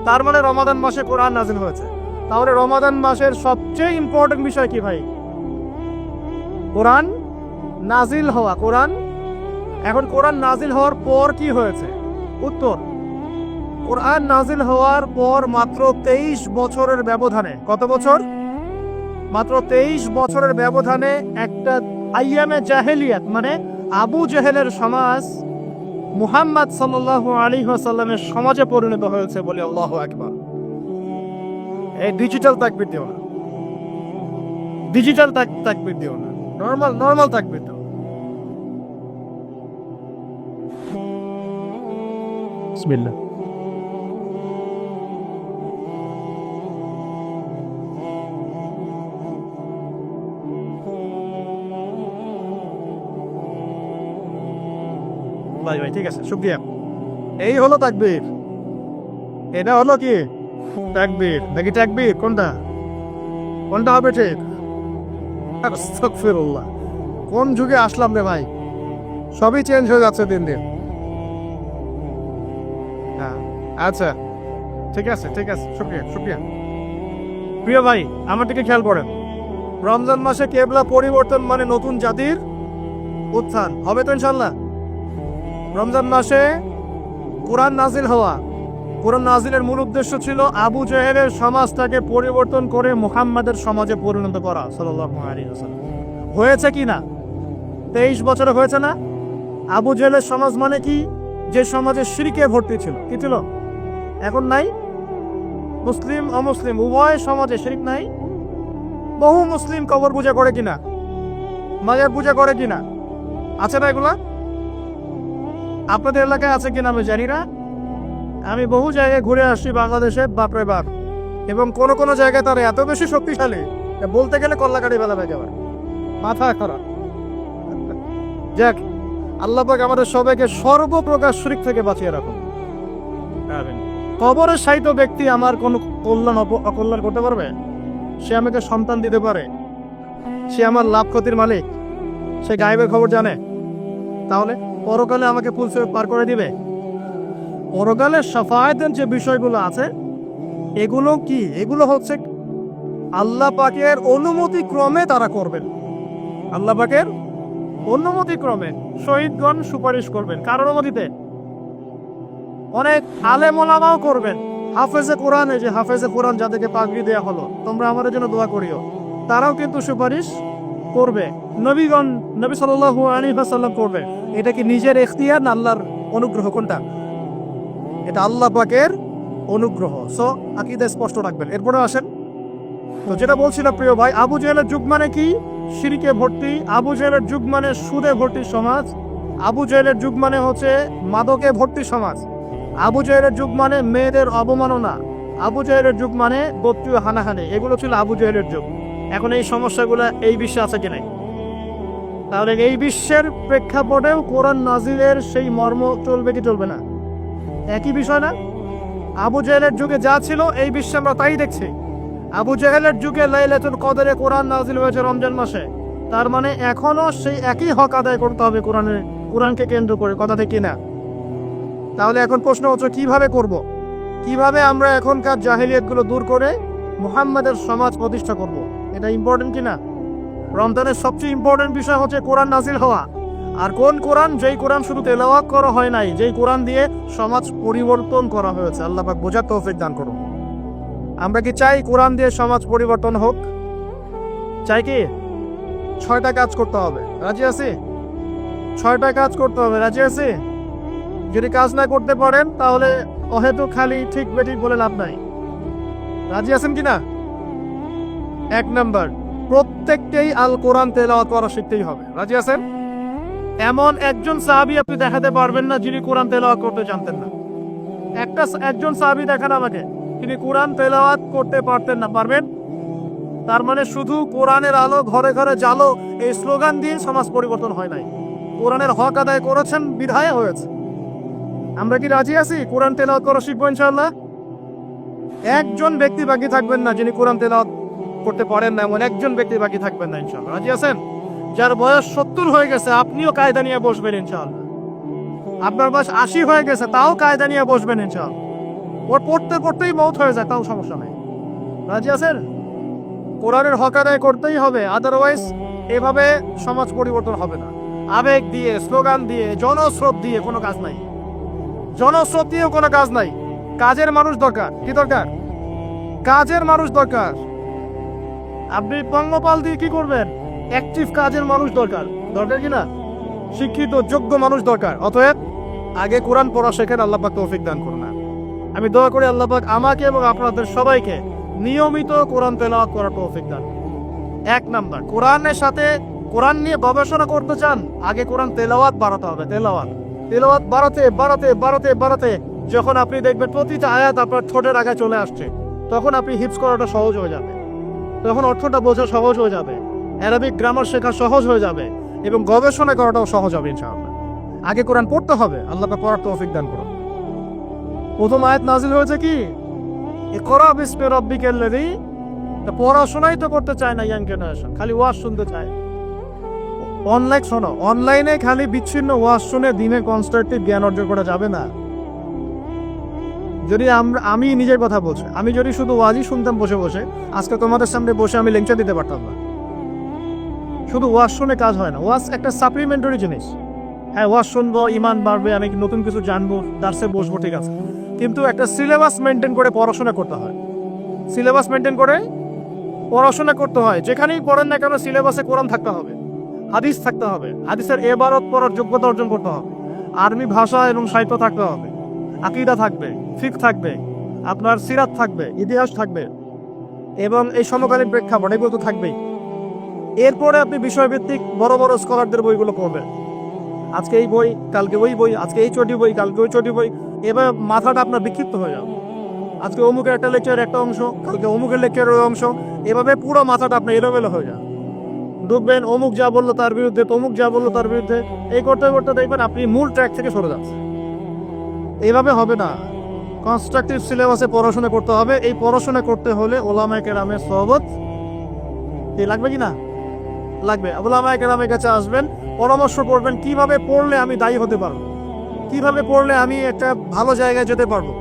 Speaker 1: তার মানে রমাদান মাসে কোরআন নাজিল হয়েছে। তাহলে রমাদান মাসের সবচেয়ে ইম্পর্টেন্ট বিষয় কি ভাই? কোরআন নাজিল হওয়া। এখন কোরআন নাজিল হওয়ার পর কি হয়েছে? উত্তর, কোরআন নাজিল হওয়ার পর মাত্র 23 বছরের ব্যবধানে, কত বছর? মাত্র 23 বছরের ব্যবধানে একটা আইয়ামে জাহেলিয়াত মানে আবু জেহেলের সমাজ মুহাম্মদ সাল্লাল্লাহু আলাইহি ওয়াসাল্লামের সমাজে পরিণত হয়েছে বলে আল্লাহু আকবার। এই ডিজিটাল তাকবীর দিও না, ডিজিটাল তাকবীর দিও না, নরমাল তাকবীর দিও। বিসমিল্লাহ। ভাই ঠিক আছে, শুকরিয়া। এই হলো তাকবীর। এটা হলো কি তাকবীর নাকি তাকবীর? কোনটা হবে ঠিক? আস্তাগফিরুল্লাহ, কোন যুগে আসলাম রে ভাই? সবই চেঞ্জ হয়ে যাচ্ছে দিন দিন। হ্যাঁ আচ্ছা, ঠিক আছে, শুকরিয়া। প্রিয় ভাই, আমার দিকে খেয়াল করেন। রমজান মাসে কেবলা পরিবর্তন মানে নতুন জাতির উত্থান হবে তো ইনশাল্লাহ। রমজান মাসে কোরআন নাজিল হওয়া, কোরআন নাজিলের মূল উদ্দেশ্য ছিল আবু জেহেলের সমাজটাকে পরিবর্তন করে মুহাম্মাদের সমাজে পরিণত করা সাল্লাল্লাহু আলাইহি ওয়াসাল্লাম। হয়েছে কি না? 23 বছরে হয়েছে না? আবু জেহেলের সমাজ মানে কি? যে সমাজে শিরকে ভর্তি ছিল, কি ছিল? এখন নাই? মুসলিম অমুসলিম উভয় সমাজে শিরক নাই? বহু মুসলিম কবর পূজা করে কিনা, মাজার পূজা করে কিনা, আছে না এগুলা? আপনাদের এলাকায় আছে কিনা আমি জানি না। আমি বহু জায়গায় ঘুরে আসছি বাংলাদেশে, বাপরে বাপ। এবং কোন কোন জায়গায় তারা এত বেশি শক্তিশালী, বলতে গেলে কল্লাকাটি বেলা হয়ে যাবে, মাথা খারাপ। যাক, আল্লাহ পাক আমাদের সবাইকে সর্বপ্রকার শিরক থেকে বাঁচিয়ে রাখুন। কবরে শায়িত ব্যক্তি আমার কোন অকল্যাণ করতে পারবে? সে আমাকে সন্তান দিতে পারে, সে আমার লাভ ক্ষতির মালিক, সে গায়েবের খবর জানে। তাহলে পরকালে আমাকে পুলসে পার করে দিবে? পরকালের শাফায়াতের যে বিষয়গুলো আছে এগুলো কি? এগুলো হচ্ছে আল্লাহ পাকের অনুমতি ক্রমে তারা করবেন। আল্লাহ পাকের অনুমতি ক্রমে শহীদগণ সুপারিশ করবেন। কার অনুমতিতে? অনেক আলেম ওলামাও করবেন। হাফেজে কোরআন, এই যে হাফেজে কোরআন যাদেরকে পাগড়ি দেয়া হলো, তোমরা আমাদের জন্য দোয়া করিও, তারাও কিন্তু সুপারিশ করবে। নবীগণ, নবী সাল্লাল্লাহু আলাইহি ওয়াসাল্লাম করবে। এটা কি নিজের ইখতিয়ার না আল্লাহর অনুগ্রহ? কোনটা? এটা আল্লাহ পাকের অনুগ্রহ। সো আকীদা স্পষ্ট রাখবেন। এরপরে আসেন, তো যেটা বলছিলাম প্রিয় ভাই, আবু জেহেলের যুগ মানে কি? শিরকে ভর্তি। আবু জেহেলের যুগ মানে সুদে ভর্তি সমাজ। আবু জেহেলের যুগ মানে হচ্ছে মাদকে ভর্তি সমাজ। আবু জেহেলের যুগ মানে মেয়েদের অবমাননা। আবু জেহেলের যুগ মানে গোত্রীয় হানাহানি। এগুলো ছিল আবু জেহেলের যুগ। এখন এই সমস্যাগুলো এই বিশ্বে আছে কি নাই? তাহলে এই বিশ্বের প্রেক্ষাপটেও কোরআন নাজিলের সেই মর্ম চলবে কি চলবে না? একই বিষয় না? আবু জেহেলের যুগে যা ছিল এই বিশ্বে আমরা তাই দেখছি। আবু জেহেলের যুগে লাইলাতুল কদরে কোরআন নাজিল হয়েছে রমজান মাসে, তার মানে এখনো সেই একই হক আদায় করতে হবে কোরআনকে কেন্দ্র করে, কথা ঠিক কিনা? তাহলে এখন প্রশ্ন হচ্ছে কিভাবে করব? কিভাবে আমরা এখনকার জাহেলিয়াতগুলো দূর করে মুহাম্মাদের সমাজ প্রতিষ্ঠা করব? এটা ইম্পর্টেন্ট কিনা? রমজানের সবচেয়ে ইম্পর্টেন্ট বিষয় হচ্ছে কোরআন নাজিল হওয়া। আর কোন কোরআন? যেই কোরআন শুধু তেলাওয়াত করা হয় নাই, যেই কোরআন দিয়ে সমাজ পরিবর্তন করা হয়েছে। আল্লাহ পাক বোঝার তৌফিক দান করুন। আমরা কি চাই কোরআন দিয়ে সমাজ পরিবর্তন হোক? চাই কি? 6টা কাজ করতে হবে, রাজি আছি? 6টা কাজ করতে হবে, রাজি আছি? যদি কাজ না করতে পারেন তাহলে অহেতু খালি ঠিক বেঠিক বলে লাভ নাই। রাজি আছেন কিনা? 1 নাম্বার, প্রত্যেককেই আল কোরআন তেলাওয়াত করা শিখতেই হবে। রাজি আছেন? এমন একজন সাহাবী আপনি দেখাতে পারবেন না যিনি কোরআন তেলাওয়াত করতে জানতেন না। একজন সাহাবী দেখান আমাকে তিনি কোরআন তেলাওয়াত করতে পারতেন না। পারবেন? তার মানে শুধু কোরআনের আলো ঘরে ঘরে জ্বালো এই স্লোগান দিয়ে সমাজ পরিবর্তন হয় নাই। কোরআনের হক আদায় করেছেন বিধায় হয়েছে। আমরা কি রাজি আছি কোরআন তেলাওয়াত করা শিখবো ইনশাআল্লাহ? একজন ব্যক্তি বাকি থাকবেন না যিনি কোরআন তেলাওয়াত করতে পারেন না, এমন একজন ব্যক্তি বাকি থাকবেন না ইনশাআল্লাহ। রাজি আছেন? যার বয়স 70 হয়ে গেছে আপনিও কায়দা নিয়ে বসবেন ইনশাআল্লাহ। আপনার বয়স 80 হয়ে গেছে তাও কায়দা নিয়ে বসবেন ইনশাআল্লাহ। ওর পড়তে পড়তেই মৌত হয়ে যায় তাও সমস্যা নেই। রাজি আছেন? কোরআনের হক আদায় করতেই হবে, আদারওয়াইজ এভাবে সমাজ পরিবর্তন হবে না। আবেগ দিয়ে, স্লোগান দিয়ে, জনস্রোত দিয়ে কোনো কাজ নাই। জনস্রোত দিয়েও কোনো কাজ নাই। কাজের মানুষ দরকার। কি দরকার? কাজের মানুষ দরকার। আপনি পঙ্গপাল দিয়ে কি করবেন? অ্যাক্টিভ কাজের মানুষ দরকার। দরকার কি না? শিক্ষিত যোগ্য মানুষ দরকার। অতএব আগে কোরআন পড়া শেখেন, আল্লাহ পাক তৌফিক দান করুন। আমি দোয়া করি আল্লাহ পাক আমাকে এবং আপনাদের সবাইকে নিয়মিত কোরআন তেলাওয়াত করার তৌফিক দান। এক নাম্বার, কোরআনের সাথে কোরআন নিয়ে গবেষণা করতে চান, আগে কোরআন তেলাওয়াত বাড়াতে হবে। তেলাওয়াত বাড়াতে বাড়াতে বাড়াতে বাড়াতে যখন আপনি দেখবেন প্রতিটা আয়াত আপনার ঠোঁটের আগে চলে আসছে, তখন আপনি হিফজ করাটা সহজ হয়ে যাবে, তখন অর্থটা বোঝা সহজ হয়ে যাবে, অ্যারাবিক গ্রামার শেখা সহজ হয়ে যাবে এবং গবেষণা করাটাও সহজ হবে ইনশাআল্লাহ। আগে কোরআন পড়তে হবে, আল্লাহ পাক পড়ার তৌফিক দান করুন। প্রথম আয়াত নাজিল হয়েছে কি? ইকরা বিসমি রাব্বিকাল্লাযী। পড়াশোনাই তো করতে চায় না ইয়াং জেনারেশন, খালি ওয়াজ শুনতে চায়। অনলাইনে খালি বিচ্ছিন্ন ওয়াজ শুনে দিনে কনস্ট্রাকটিভ জ্ঞান অর্জন করা যাবে না। যদি আমি নিজের কথা বলছি, আমি যদি শুধু ওয়াজই শুনতাম বসে বসে, আজকে তোমাদের সামনে বসে আমি লেকচার দিতে পারতাম না। শুধু ওয়াজ শুনে কাজ হয় না, ওয়াজ একটা সাপ্লিমেন্টারি জিনিস। হ্যাঁ, ওয়াজ শুনবো, ইমান বাড়বে, আমি নতুন কিছু জানবো, দার্সে বসবো, ঠিক আছে, কিন্তু একটা সিলেবাস মেনটেন করে পড়াশোনা করতে হয়। সিলেবাস মেনটেন করে পড়াশোনা করতে হয়। যেখানেই পড়েন না কেন সিলেবাসে কোরআন থাকতে হবে, হাদিস থাকতে হবে, হাদিসের এবারত পড়ার যোগ্যতা অর্জন করতে হবে, আরবি ভাষা এবং সাহিত্য থাকতে হবে, আকীদা থাকবে, ফিকহ থাকবে, আপনার সিরাত থাকবে, ইতিহাস থাকবে এবং এই সমকালীন প্রেক্ষাপট এগুলো তো থাকবেই। এরপরে আপনি বিষয়ভিত্তিক বড় বড় স্কলারদের বইগুলো পড়বেন। আজকে এই বই, কালকে ওই বই, আজকে এই চটি বই, কালকে ওই চটি বই, এবার মাথাটা আপনার বিক্ষিপ্ত হয়ে যাবে। আজকে অমুকের একটা লেকচারের একটা অংশ, কালকে অমুকের লেকচারের ওই অংশ, এভাবে পুরো মাথাটা আপনার এলোমেলো হয়ে যাবে। ঢুকবেন, অমুক যা বললো তার বিরুদ্ধে, তমুক যা বললো তার বিরুদ্ধে, এই করতে করতে দেখবেন আপনি মূল ট্র্যাক থেকে সরে যাচ্ছেন। এইভাবে হবে না। কনস্ট্রাকটিভ সিলেবাসে পড়াশোনা করতে হবে। এই পড়াশোনা করতে হলে ওলামায়ে কেরামের সোহবত লাগবে কি না? লাগবে। ওলামায়ে কেরামের কাছে আসবেন, পরামর্শ করবেন কিভাবে পড়লে আমি দায়ী হতে পারবো, কিভাবে পড়লে আমি একটা ভালো জায়গায় যেতে পারবো,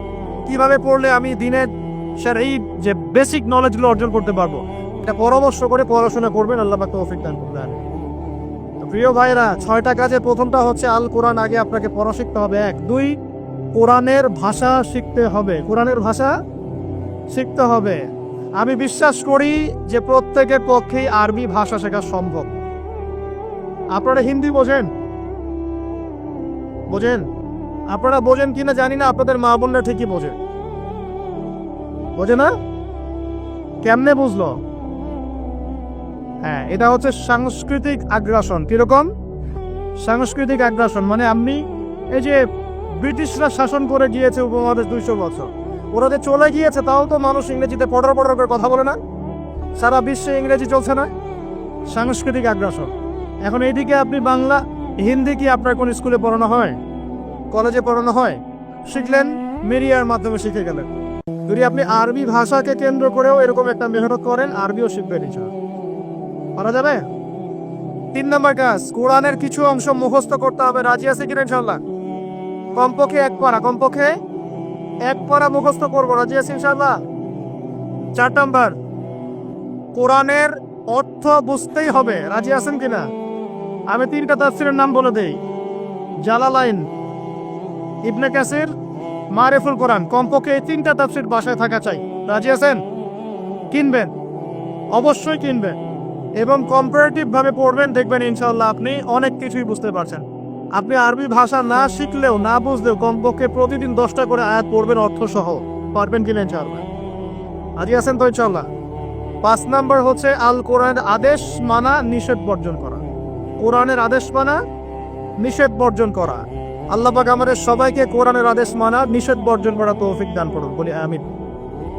Speaker 1: কিভাবে পড়লে আমি দিনের শারঈ যে বেসিক নলেজগুলো অর্জন করতে পারবো, এটা পরামর্শ করে পড়াশোনা করবেন। আল্লাহ পাক তৌফিক দান করবেন। প্রিয় ভাইরা, 6টা কাজে প্রথমটা হচ্ছে আল কোরআন, আগে আপনাকে পড়া শিখতে হবে। 1, 2, কোরআনের ভাষা শিখতে হবে। কোরআনের ভাষা শিখতে হবে। আমি বিশ্বাস করি যে প্রত্যেকের পক্ষেই আরবি ভাষা শেখা সম্ভব। আপনারা হিন্দি বোঝেন? আপনারা বোঝেন কিনা জানি না, আপনাদের মা বোনরা ঠিকই বোঝে না? কেমনে বুঝলো? হ্যাঁ, এটা হচ্ছে সাংস্কৃতিক আগ্রাসন। কিরকম সাংস্কৃতিক আগ্রাসন? মানে আপনি এই যে ব্রিটিশরা শাসন করে গিয়েছে উপমহাদেশ 200 বছর, ওরা যে চলে গিয়েছে তাও তো মানুষ ইংরেজিতে পড়ার করে কথা বলে না, সারা বিশ্বে ইংরেজি চলছে না। সাংস্কৃতিক আগ্রাসন। এখন এইদিকে আপনি বাংলা, হিন্দি কি আপনার কোন স্কুলে পড়ানো হয়, কলেজে পড়ানো হয়? শিখলেন মিডিয়ার মাধ্যমে শিখে গেলেন। যদি আপনি আরবি ভাষাকে কেন্দ্র করেও এরকম একটা মেহনত করেন, আরবিও শিখবেন ইনশাআল্লাহ। পারা যাবে? 3 নম্বর কাজ, কোরআনের কিছু অংশ মুখস্থ করতে হবে। রাজি আছে কিনা ইনশাআল্লাহ? কমপক্ষে 1 পারা মুখস্থ করবো। রাজি আছে ইনশাআল্লাহ? 4 নম্বর, কোরআনের অর্থ বুঝতেই হবে। রাজি আছেন কিনা? আমি 3টা তাফসীরের নাম বলে দেই। জালালাইন, ইবনে কাসির, মারিফুল কোরআন। কমপক্ষে এই 3টা তাফসীর বাসায় থাকা চাই। রাজি আছেন? কিনবেন, অবশ্যই কিনবেন এবং কম্পারেটিভ ভাবে পড়বেন। দেখবেন ইনশাআল্লাহ আপনি অনেক কিছুই বুঝতে পারছেন। আপনি আরবি ভাষা না শিখলেও না বুঝলেও কমপক্ষে প্রতিদিন 10টা করে আয়াত পড়বেন অর্থ সহ। পারবেন কিনা ইনশাআল্লাহ? রাজি আছেন তো ইনশাআল্লাহ? 5 নম্বর হচ্ছে আল কোরআনের আদেশ মানা, নিষেধ বর্জন করা। কোরআনের আদেশ মানা, নিষেধ বর্জন করা। আল্লাহ পাক আমাদের সবাইকে কোরআনের আদেশ মানা, নিষেধ বর্জন করা তৌফিক দান করুন, বলি আমিন।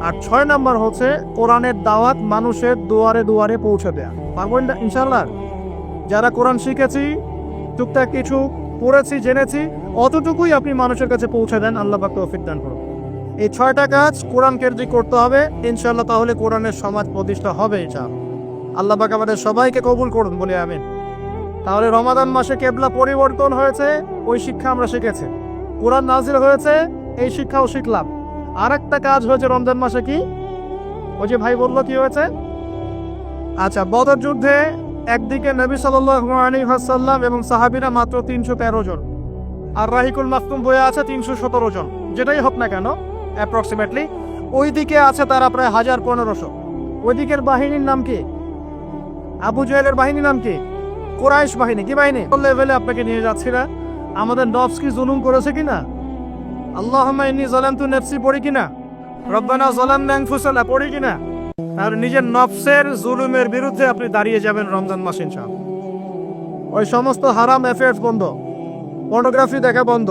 Speaker 1: আর 6 নম্বর হচ্ছে কোরআনের দাওয়াত মানুষের দুয়ারে দুয়ারে পৌঁছে দেয়া। পারবেন ইনশাআল্লাহ? যারা কোরআন শিখেছি, টুকটাক কিছু পড়েছি জেনেছি অতটুকুই আপনি মানুষের কাছে পৌঁছে দেন। আল্লাহ পাক তৌফিক দান করুন। এই 6টা কাজ কোরআন কেন্দ্রিক করতে হবে ইনশাআল্লাহ, তাহলে কোরআনের সমাজ প্রতিষ্ঠা হবে ইনশাআল্লাহ। আল্লাহ পাক আমাদের সবাইকে কবুল করুন বলে আমিন। তাহলে রমাদান মাসে কেবলা পরিবর্তন হয়েছে, ওই শিক্ষা আমরা শিখেছি। কোরআন নাজিল হয়েছে, এই শিক্ষাও শিখলাম। আর একটা কাজ হয়েছে রমজান মাসে, কি ওই যে ভাই বললো কি হয়েছে? আচ্ছা, বদর যুদ্ধে একদিকে নবী সাল্লাল্লাহু আলাইহি ওয়াসাল্লাম এবং সাহাবীরা মাত্র 313 জন, আর রাহিকুল মাকতুম বইয়ে আছে 317 জন, যেটাই হোক না কেন অ্যাপ্রক্সিমেটলি। ওই দিকে আছে তারা প্রায় 1500। ওই দিকের বাহিনীর নাম কি? আবু জাহেলের বাহিনীর নাম কি? কুরাইশ বাহিনী। কি বাহিনী? লেভেলে আপনাকে নিয়ে যাচ্ছি না। আমাদের নফস কি জুলুম করেছে কিনা? আল্লাহুম্মা ইন্নী যালামতু নাফসি পড়ি কিনা? রব্বানা যালামনা আনফুসানা পড়ি কিনা? আর নিজের নফসের জুলুমের বিরুদ্ধে আপনি দাঁড়িয়ে যাবেন রমজান মাস ইনশাআল্লাহ। ওই সমস্ত হারাম অ্যাফেয়ার্স বন্ধ, পর্নোগ্রাফি দেখা বন্ধ,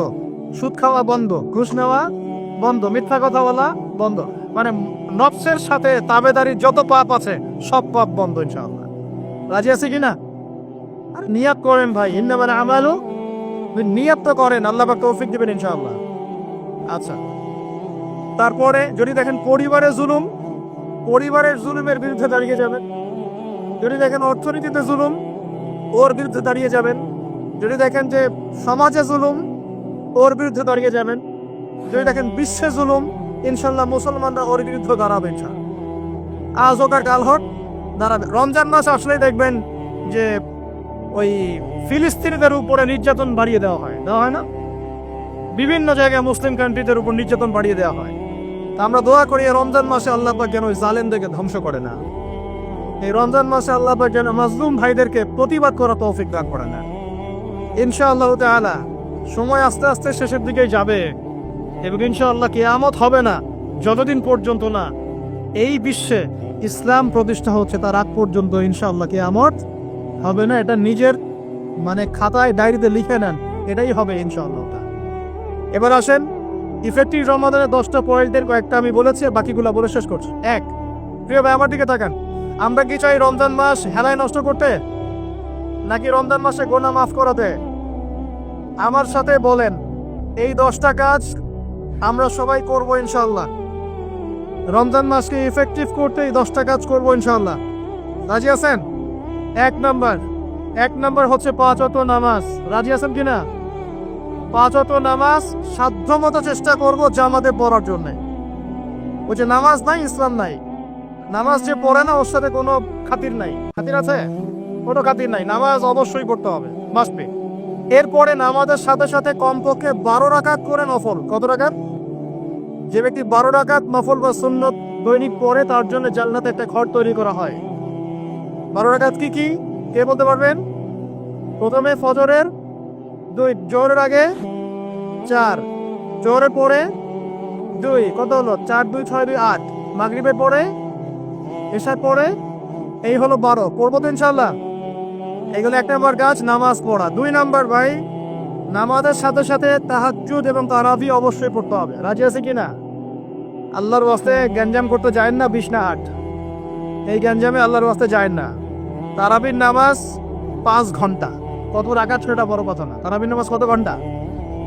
Speaker 1: সুদ খাওয়া বন্ধ, ঘুষ নেওয়া বন্ধ, মিথ্যা কথা বলা বন্ধ। মানে নফসের সাথে তাবেদারির যত পাপ আছে সব পাপ বন্ধ ইনশাআল্লাহ। রাজি আছে কিনা? আর নিয়াত করেন ভাই, ইন্নামাল আমালু, নিয়াত তো করেন, আল্লাহ পাক তৌফিক দিবেন ইনশাআল্লাহ। আচ্ছা, তারপরে যদি দেখেন পরিবারের জুলুম, পরিবারের জুলুমের বিরুদ্ধে দাঁড়িয়ে যাবেন। যদি দেখেন অর্থনীতিতে জুলুম, ওর বিরুদ্ধে দাঁড়িয়ে যাবেন। যদি দেখেন যে সমাজে জুলুম, ওর বিরুদ্ধে দাঁড়িয়ে যাবেন। যদি দেখেন বিশ্বে জুলুম, ইনশাল্লাহ মুসলমানরা ওর বিরুদ্ধে দাঁড়াবে ইনশাআল্লাহ। আজ হোক আর কাল হোক দাঁড়াবে। রমজান মাস আসলেই দেখবেন যে ওই ফিলিস্তিনিদের উপরে নির্যাতন বাড়িয়ে দেওয়া হয় না? বিভিন্ন জায়গায় মুসলিম কান্ট্রিদের উপর নির্যাতন বাড়িয়ে দেওয়া হয়। তা আমরা দোয়া করি এই রমজান মাসে আল্লাহ পাক যেন ওই জালেমদেরকে ধ্বংস করে না। এই রমজান মাসে আল্লাহ পাক যেন মাজলুম ভাইদেরকে প্রতিবাদ করা তৌফিক দান করে না ইনশাআল্লাহ তাআলা। সময় আস্তে আস্তে শেষের দিকেই যাবে এবং ইনশাআল্লাহ কিয়ামত হবে না যতদিন পর্যন্ত না এই বিশ্বে ইসলাম প্রতিষ্ঠা হচ্ছে, তার আগ পর্যন্ত ইনশাআল্লাহ কিয়ামত হবে না। এটা নিজের খাতায় ডায়েরিতে লিখে নেন, এটাই হবে ইনশাআল্লাহ। এবার আসেন ইফেক্টিভ রমাদানের 10টা পয়েন্টের কয়েকটা আমি বলেছি, বাকিগুলো বলে শেষ করছি। 1, প্রিয় ভাই আমার দিকে তাকান। আমরা কি চাই রমজান মাস হেলায় নষ্ট করতে, নাকি রমজান মাসে গোনা মাফ করাতে? আমার সাথে বলেন, এই 10টা কাজ আমরা সবাই করব ইনশাআল্লাহ। রমজান মাসকে ইফেক্টিভ করতে এই 10টা কাজ করব ইনশাআল্লাহ। রাজি আছেন? 1 নাম্বার হচ্ছে 5 ওয়াক্ত নামাজ। রাজি আছেন কিনা? 5 ওয়াক্ত নামাজ সাধ্যমতো চেষ্টা করব জামাতে পড়ার জন্য। ওই যে নামাজ নাই ইসলাম নাই, নামাজ যে পড়ে না ওর সাথে কোনো খাতির নাই। খাতির আছে? কোনো খাতির নাই। নামাজ অবশ্যই পড়তে হবে, মাস্ট বি। এরপরে নামাজের সাথে সাথে কমপক্ষে 12 রাকাত করে নফল। কত রাকাত? যে ব্যক্তি 12 রাকাত নফল বা সুন্নত দৈনিক পড়ে তার জন্য জান্নাতে একটা ঘর তৈরি করা হয়। 12 রাকাত কি কি কে বলতে পারবেন? প্রথমে ফজরের 2, জোহরের আগে 4, জোহরের পরে 2, কত হলো? 4, 2, 6, 2, 8। মাগরিবের পরে, এশার পরে, এই হলো 12। পড়বো তো ইনশাআল্লাহ। এইগুলো 1 নাম্বার কাজ, নামাজ পড়া। 2 নাম্বার ভাই, নামাজের সাথে সাথে তাহাজ্জুদ এবং তারাবি অবশ্যই পড়তে হবে। রাজি আছে কিনা? আল্লাহর ওয়াস্তে গ্যাঞ্জাম করতে যায় না 20 না 8, এই গ্যাঞ্জামে আল্লাহর ওয়াস্তে যায় না। তারাবির নামাজ 5 ঘন্টা। কত রাকাত সেটা বড় কথা না। তারাবির নামাজ কত ঘন্টা?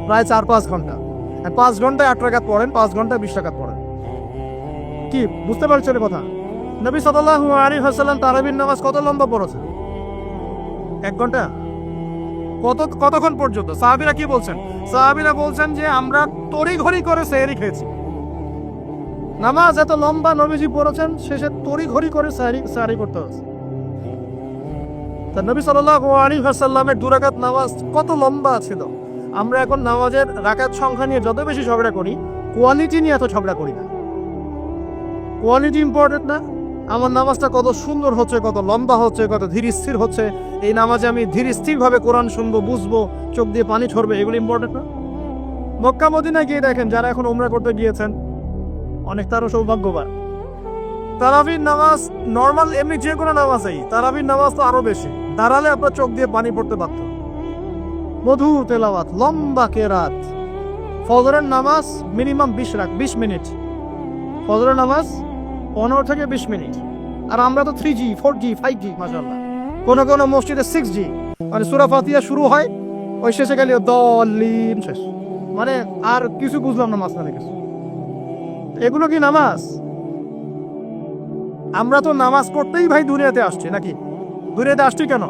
Speaker 1: প্রায় 4-5 ঘন্টা। আর 5 ঘন্টায় 8 রাকাত পড়েন, 5 ঘন্টায় 20 রাকাত পড়েন। কি বুঝতে পারছেন কথা? নবী সাল্লাল্লাহু আলাইহি ওয়াসাল্লাম তারাবির নামাজ কত লম্বা পড়েছে? 1 ঘন্টা। কতক্ষণ পর্যন্ত? সাহাবীরা কি বলছেন? সাহাবীরা বলছেন যে আমরা তড়িঘড়ি করে সেহরি খেয়েছি। নামাজ এত লম্বা নবীজি পড়েছেন, শেষে তড়িঘড়ি করে সেহরি করতে হয়েছে। তা নবী সাল্লাল্লাহু আলাইহি ওয়াসাল্লামের 2 রাকাত নামাজ কত লম্বা ছিল। আমরা এখন নামাজের রাকাত সংখ্যা নিয়ে যত বেশি ঝগড়া করি, কোয়ালিটি নিয়ে এত ঝগড়া করি না। কোয়ালিটি ইম্পর্টেন্ট না? আমার নামাজটা কত সুন্দর হচ্ছে, কত লম্বা হচ্ছে, কত ধীর স্থির হচ্ছে, এই নামাজে আমি ধীর স্থির ভাবে কোরআন শুনবো, বুঝবো, চোখ দিয়ে পানি ঝরবে, এগুলো ইম্পর্টেন্ট না? মক্কা মদিনায় গিয়ে দেখেন, যারা এখন উমরা করতে গিয়েছেন অনেক তারও সৌভাগ্যবান। তারাবির নামাজ নর্মাল এমনি যে কোনো নামাজই, তারাবির নামাজ তো আরো বেশি। দাঁড়ালে আপনার চোখ দিয়ে পানি পড়তে পারত। মধুর তেলাওয়াত, লম্বা কেরাত। ফজরের নামাজ মিনিমাম 20 মিনিট। ফজরের নামাজ 15 থেকে 20 মিনিট। আর আমরা তো 3G, 4G, 5G মাশাআল্লাহ। কোন কোন মসজিদে 6G। মানে সূরা ফাতিহা শুরু হয়, ওই শেষে গেলে দলিন শেষ, মানে আর কিছু বুঝলাম না মাঝখানে কিছু। এগুলো কি নামাজ? আমরা তো নামাজ পড়তেই ভাই দুনিয়াতে আসছি নাকি? দুনিয়াতে আসছি কেন?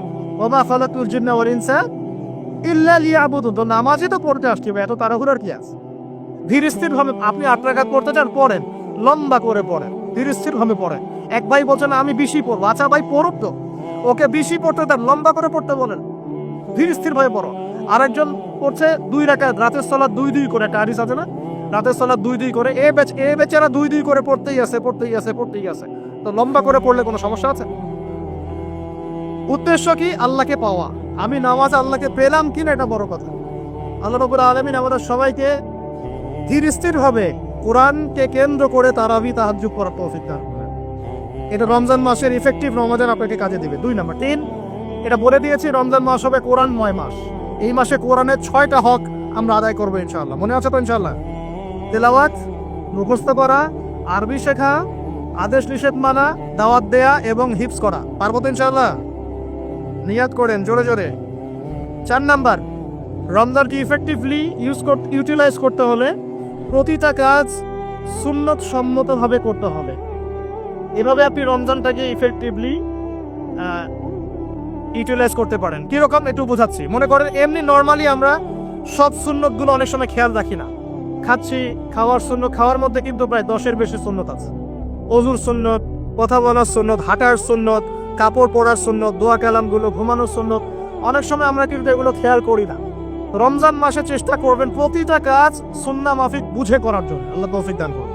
Speaker 1: ওমা খালাকুল জিন্না ওয়াল ইনসা ইল্লা লিয়াবুদুন, তো নামাজই তো পড়তে আসছি ভাই, এত তাড়াহুড়ার কি আছে? ধীর স্থির ভাবে আপনি 8 রাকাত পড়তে চান পড়েন, লম্বা করে পড়েন, ধীর স্থির ভাবে পড়েন। এক ভাই বলছেন আমি বেশি পড়বো, আচ্ছা ভাই পড়ুক তো, ওকে বেশি পড়তে দেন, লম্বা করে পড়তে বলেন, ধীর স্থির ভাবে পড়ো। আরেকজন পড়ছে 2 রাকাত, রাতের সালাত 2-2 করে, একটা হাদিস আছে না, রাতের সালাত 2-2 করে, এ বেচারা 2-2 করে পড়তেই আছে। তো লম্বা করে পড়লে কোনো সমস্যা আছে? উদ্দেশ্য কি? আল্লাহকে পাওয়া। আমি নামাজ আল্লাহকে পেলাম কিনা এটা বড় কথা। আল্লাহ রাব্বুল আলামিন আমাদের সবাইকে ধীর স্থির ভাবে কোরআনকে কেন্দ্র করে তারাবি তাহাজ্জুদ পড়ার তৌফিক দান করেন। এটা রমজান মাসের ইফেক্টিভ রমজান আপনাকে কাজে দিবে। 2 নাম্বার 3, এটা বলে দিয়েছি রমজান মাস হবে কোরআনময় মাস। এই মাসে কোরআনের 6টা হক আমরা আদায় করবো ইনশাআল্লাহ। মনে আছে তো ইনশাআল্লাহ? তেলাওয়াত, মুখস্থ করা, আরবি শেখা, আদেশ নিষেধ মানা, দাওয়াত দেয়া এবং হিফজ করা। পারবো তো ইনশাআল্লাহ? নিয়াত করেন জোরে জোরে। 4 নাম্বার, রমজানকে ইফেক্টিভলি ইউটিলাইজ করতে হলে প্রতিটা কাজ সুন্নত সম্মতভাবে করতে হবে। এভাবে আপনি রমজানটাকে ইফেক্টিভলি ইউটিলাইজ করতে পারেন। কিরকম একটু বোঝাচ্ছি। মনে করেন এমনি নর্মালি আমরা সব সুন্নতগুলো অনেক সময় খেয়াল রাখি না। খাচ্ছি, খাওয়ার সুন্নত, খাওয়ার মধ্যে কিন্তু প্রায় 10-এর বেশি সুন্নত আছে। অজুর সুন্নত, কথা বলার সুন্নত, হাঁটার সুন্নত, কাপড় পরার সুন্নত, দোয়া কালামগুলো, ঘুমানোর সুন্নত, অনেক সময় আমরা কিন্তু এগুলো খেয়াল করি না। রমজান মাসে চেষ্টা করবেন প্রতিটা কাজ সুন্নাহ মাফিক বুঝে করার জন্য। আল্লাহ তৌফিক দান করুন।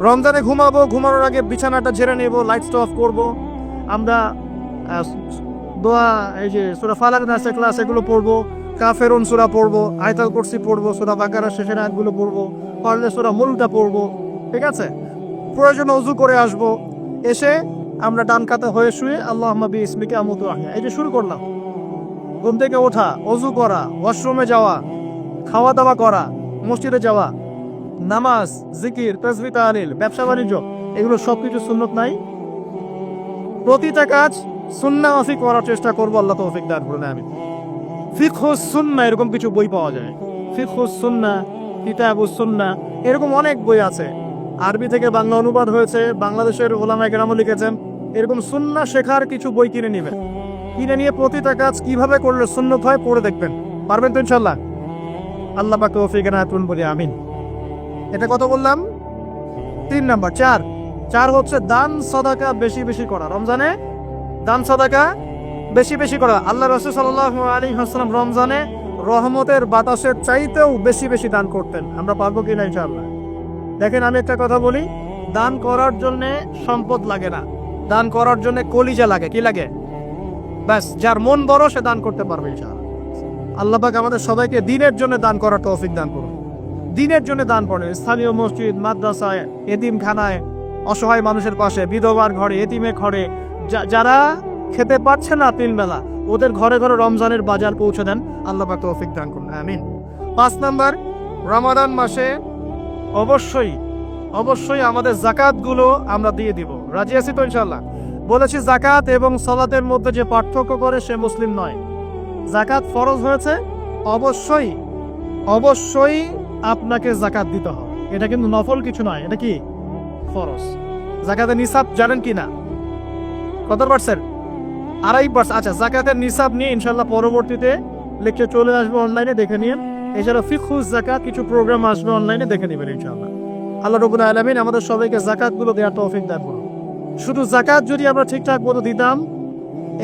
Speaker 1: রমজানে ঘুমাবো, ঘুমানোর আগে বিছানাটা ঝেড়ে নেব, লাইটসটা অফ করব, আমরা দোয়া, এই যে সূরা ফালাক নাস ক্লাস এগুলো পড়বো, কাফেরুন সূরা পড়বো, আয়াতুল কুরসি পড়বো, সূরা বাকারা শেষের আয়াতগুলো পড়বো, পারলে সূরা মুলকটা পড়বো, ঠিক আছে? প্রয়োজনে ওযু করে আসবো, এসে আমরা ডান কাতে হয়ে শুয়ে আল্লাহুম্মা বিইসমিকা আমুতু আহইয়া, এই যে শুরু করলাম। ঘুম থেকে ওঠা, ওযু করা, ওয়াশরুমে যাওয়া, খাওয়া দাওয়া করা, মসজিদে যাওয়া, নামাজ, জিকির, তাসবিহ, তাহলিল, ব্যবসা বাণিজ্য, এগুলো সবকিছু সুন্নত নাই? প্রতিটা কাজ সুন্নাহ মাফিক করার চেষ্টা করবো। আল্লাহ তৌফিক দান করুন, আমিন। ফিকহুস সুন্নাহ এরকম কিছু বই পাওয়া যায়, ফিকহুস সুন্নাহ, কিতাবুস সুন্নাহ, এরকম অনেক বই আছে। আরবি থেকে বাংলা অনুবাদ হয়েছে, বাংলাদেশের উলামায়ে কেরামও লিখেছেন। এরকম সুন্নাহ শেখার কিছু বই কিনে নেবেন, কিনে নিয়ে প্রতিটা কাজ কিভাবে করলে সুন্নত হয় পড়ে দেখবেন। পারবেন তো ইনশাআল্লাহ? আল্লাহ পাক তৌফিক এনায়েত বলি, আমিন। এটা কত বললাম? 3 নাম্বার। 4 হচ্ছে দান সাদাকা বেশি বেশি করা। রমজানে দান সাদাকা বেশি বেশি করা। আল্লাহ রাসূল সাল্লাল্লাহু আলাইহি ওয়াসাল্লাম রমজানে রহমতের বাতাসের চাইতেও বেশি বেশি দান করতেন। আমরা পারবো কিনা ইনশাআল্লাহ? দেখেন, আমি একটা কথা বলি, দান করার জন্য সম্পদ লাগে না, দান করার জন্য কলিজা লাগে। কি লাগে? ব্যাস, যার মন বড় সে দান করতে পারবে ইনশাআল্লাহ। আল্লাহ পাক আমাদের সবাইকে দ্বীনের জন্য দান করার তৌফিক দান করুন। দ্বীনের জন্য দান করেন, স্থানীয় মসজিদ, মাদ্রাসায়, এতিমখানায়, অসহায় মানুষের পাশে, বিধবার ঘরে, এতিমের ঘরে, যারা খেতে পারছে না 3 বেলা, ওদের ঘরে ঘরে রমজানের বাজার পৌঁছে দেন। আল্লাহ পাক তৌফিক দান করুন, আমিন। 5 নাম্বার, রমাদান মাসে অবশ্যই আমাদের যাকাতগুলো আমরা দিয়ে দিব। রাজি আছি তো ইনশাআল্লাহ? বলেছি যাকাত এবং সালাতের মধ্যে যে পার্থক্য করে সে মুসলিম নয়। যাকাত ফরজ হয়েছে, অবশ্যই আপনাকে যাকাত দিতে হবে। এটা কিন্তু নফল কিছু নয়, এটা কি? ফরজ। যাকাতের নিসাব জানেন কি না? কত পার্সেন্ট? 2.5%। আচ্ছা, যাকাতের নিসাব নিয়ে ইনশাআল্লাহ পরবর্তীতে লেকচার চলে আসবে, অনলাইনে দেখে নিন। এছাড়া ফিকহুস যাকাত কিছু প্রোগ্রাম আসবে, অনলাইনে দেখে নেবেন ইনশাআল্লাহ। আল্লাহ রাব্বুল আলামিন আমাদের সবাইকে যাকাতগুলো দেওয়ার তৌফিক দান করুন। শুধু যাকাত যদি আমরা ঠিকঠাক মতো দিতাম,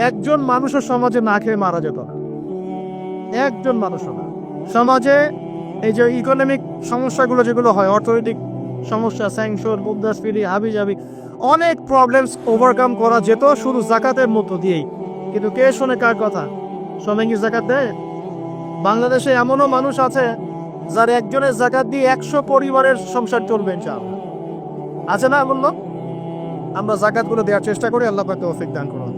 Speaker 1: একজন মানুষের সমাজে না খেয়ে মারা যেত না। একজন মানুষও না। সমাজে এই যে ইকোনমিক সমস্যাগুলো যেগুলো হয়, অর্থনৈতিক সমস্যা, স্যাংশন, মুদ্রাস্ফীতি, হাবিজাবি, অনেক প্রবলেমস ওভারকাম করা যেত শুধু যাকাতের মধ্য দিয়েই। কিন্তু কে শোনে কার কথা? সবাই কি যাকাত দেয়? বাংলাদেশে এমনও মানুষ আছে যার একজনের যাকাত দিয়ে 100 পরিবারের সংসার চলবে ইনশাআল্লাহ। আছে না বললো? আমরা যাকাতগুলো দেওয়ার চেষ্টা করি। আল্লাহ পাক তৌফিক দান করুন।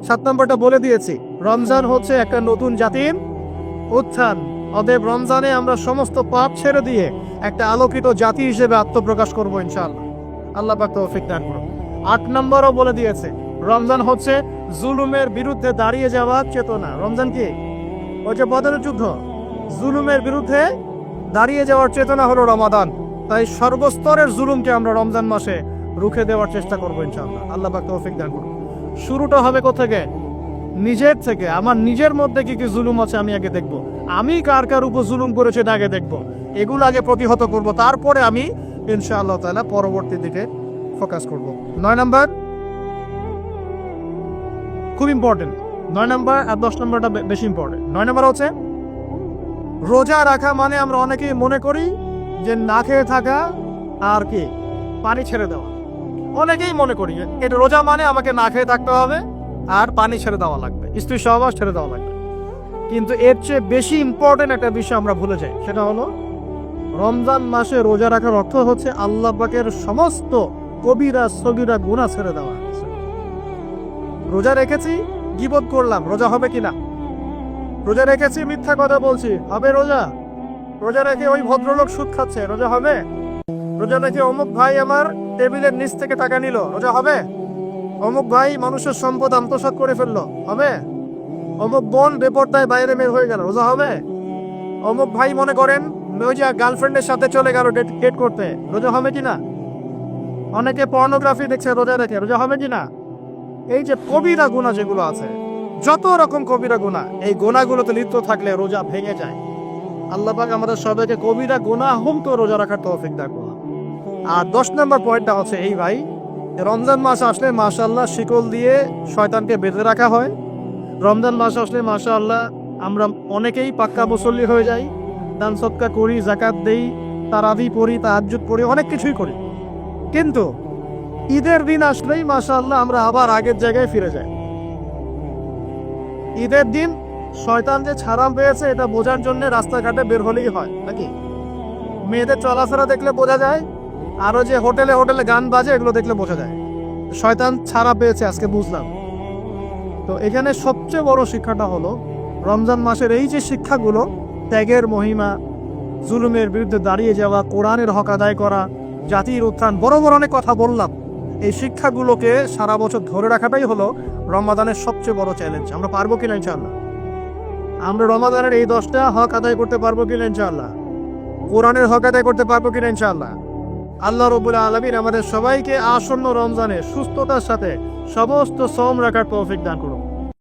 Speaker 1: 7 নাম্বারটা বলে দিয়েছি, রমজান হচ্ছে একটা নতুন জাতির উত্থান। অতএব রমজানে আমরা সমস্ত পাপ ছেড়ে দিয়ে একটা আলোকিত জাতি হিসেবে আত্মপ্রকাশ করবো ইনশাআল্লাহ। আল্লাহ পাক তৌফিক দান করুন। 8 নাম্বারও বলে দিয়েছে, রমজান হচ্ছে জুলুমের বিরুদ্ধে দাঁড়িয়ে যাওয়ার চেতনা। রমজান কি? ওই যে বদরের যুদ্ধ, জুলুমের বিরুদ্ধে দাঁড়িয়ে যাওয়ার চেতনা হলো রমাদান। তাই সর্বস্তরের জুলুমকে আমরা রমজান মাসে রুখে দেওয়ার চেষ্টা করবো ইনশাআল্লাহ। আল্লাহ পাক তৌফিক দান করুন। শুরুটা হবে কোথা থেকে? নিজের থেকে। আমার নিজের মধ্যে কি কি জুলুম আছে আমি আগে দেখব, আমি কার কার উপর জুলুম করেছি এটা আগে দেখব, এগুলো আগে প্রতিহত করব, তারপরে আমি ইনশাআল্লাহ তাআলা পরবর্তী দিকে ফোকাস করব। 9 নাম্বার খুব ইম্পর্টেন্ট। 9 নাম্বার আর 10 নাম্বারটা বেশি ইম্পর্টেন্ট। 9 নাম্বার হচ্ছে রোজা রাখা মানে আমরা অনেকেই মনে করি যে না খেয়ে থাকা আর কি পানি ছেড়ে দেওয়া। অনেকেই মনে করি এটা রোজা মানে আমাকে না খেয়ে থাকতে হবে আর পানি ছেড়ে দেওয়া লাগবে, স্ত্রী সহবাস ছেড়ে দেওয়া লাগবে। কিন্তু এর চেয়ে বেশি ইম্পর্টেন্ট একটা বিষয় আমরা ভুলে যাই, সেটা হলো রমজান মাসে রোজা রাখার অর্থ হচ্ছে আল্লাহ পাকের সমস্ত কবিরা সগীরা গুনাহ ছেড়ে দেওয়া। রোজা রেখেছি, গীবত করলাম, রোজা হবে কিনা? রোজা রেখেছি, মিথ্যা কথা বলছি, হবে রোজা? রোজা রেখে ওই ভদ্রলোক সুদ খাচ্ছে, রোজা হবে? রোজা রেখে অমুক ভাই আমার টেবিলের নিচ থেকে টাকা নিল, রোজা হবে? অমুক ভাই মানুষের সম্পদ আত্মসাৎ করে ফেললো, হবে? অমুক বোন বেপরদায় বাইরে বের হয়ে গেল, রোজা হবে? অমুক ভাই মনে করেন ওই যে গার্লফ্রেন্ডের সাথে চলে গেল ডেট করতে, রোজা হবে কিনা? অনেকে পর্নোগ্রাফি দেখছে রোজা রেখে, রোজা হবে কিনা? এই যে কবিরা গুনাহ যেগুলো আছে, যত রকম কবিরা গুনাহ, এই গুনাহগুলোতে লিপ্ত থাকলে রোজা ভেঙে যায়। আল্লাহ পাক আমাদের সবাইকে কবিরা গুনাহ মুক্ত রোজা রাখার তৌফিক দান করুন। আর 10 নম্বর পয়েন্টটা হচ্ছে এই ভাই, রমজান মাস আসলে মাশাআল্লাহ শিকল দিয়ে শয়তানকে বেঁধে রাখা হয়। রমজান মাস আসলে মাশাআল্লাহ আমরা অনেকেই পাক্কা মুসল্লি হয়ে যাই, দান সদকা করি, যাকাত দেই, তারাবি পড়ি, তাহাজ্জুদ পড়ি, অনেক কিছুই করি। কিন্তু ঈদের দিন আসলেই মাশাআল্লাহ আমরা আবার আগের জায়গায় ফিরে যাই। ঈদের দিন শয়তান যে ছাড়া পেয়েছে এটা বোঝার জন্য রাস্তাঘাটে বের হলেই হয় নাকি? মেয়েদের চলাফেরা দেখলে বোঝা যায়, আরো যে হোটেলে হোটেলে গান বাজে এগুলো দেখলে বোঝা যায় শয়তান ছাড়া পেয়েছে, আজকে বুঝলাম। তো এখানে সবচেয়ে বড় শিক্ষাটা হলো রমজান মাসের এই যে শিক্ষাগুলো, ত্যাগের মহিমা, জুলুমের বিরুদ্ধে দাঁড়িয়ে যাওয়া, কোরআনের হক আদায় করা, জাতির উত্থান, বড় বড় অনেক কথা বললাম। এই শিক্ষাগুলোকে সারা বছর ধরে রাখাটাই হলো রমাদানের সবচেয়ে বড় চ্যালেঞ্জ। আমরা পারবো কিনা ইনশাআল্লাহ? আমরা রমাদানের এই 10টা হক আদায় করতে পারবো কিনা ইনশাআল্লাহ? কোরআনের হক আদায় করতে পারবো কিনা ইনশাআল্লাহ? আল্লাহ রাব্বুল আলামিন আমাদের সবাইকে আসন্ন রমজানে সুস্থতার সাথে সমস্ত সওম রাখার তৌফিক দান করুন।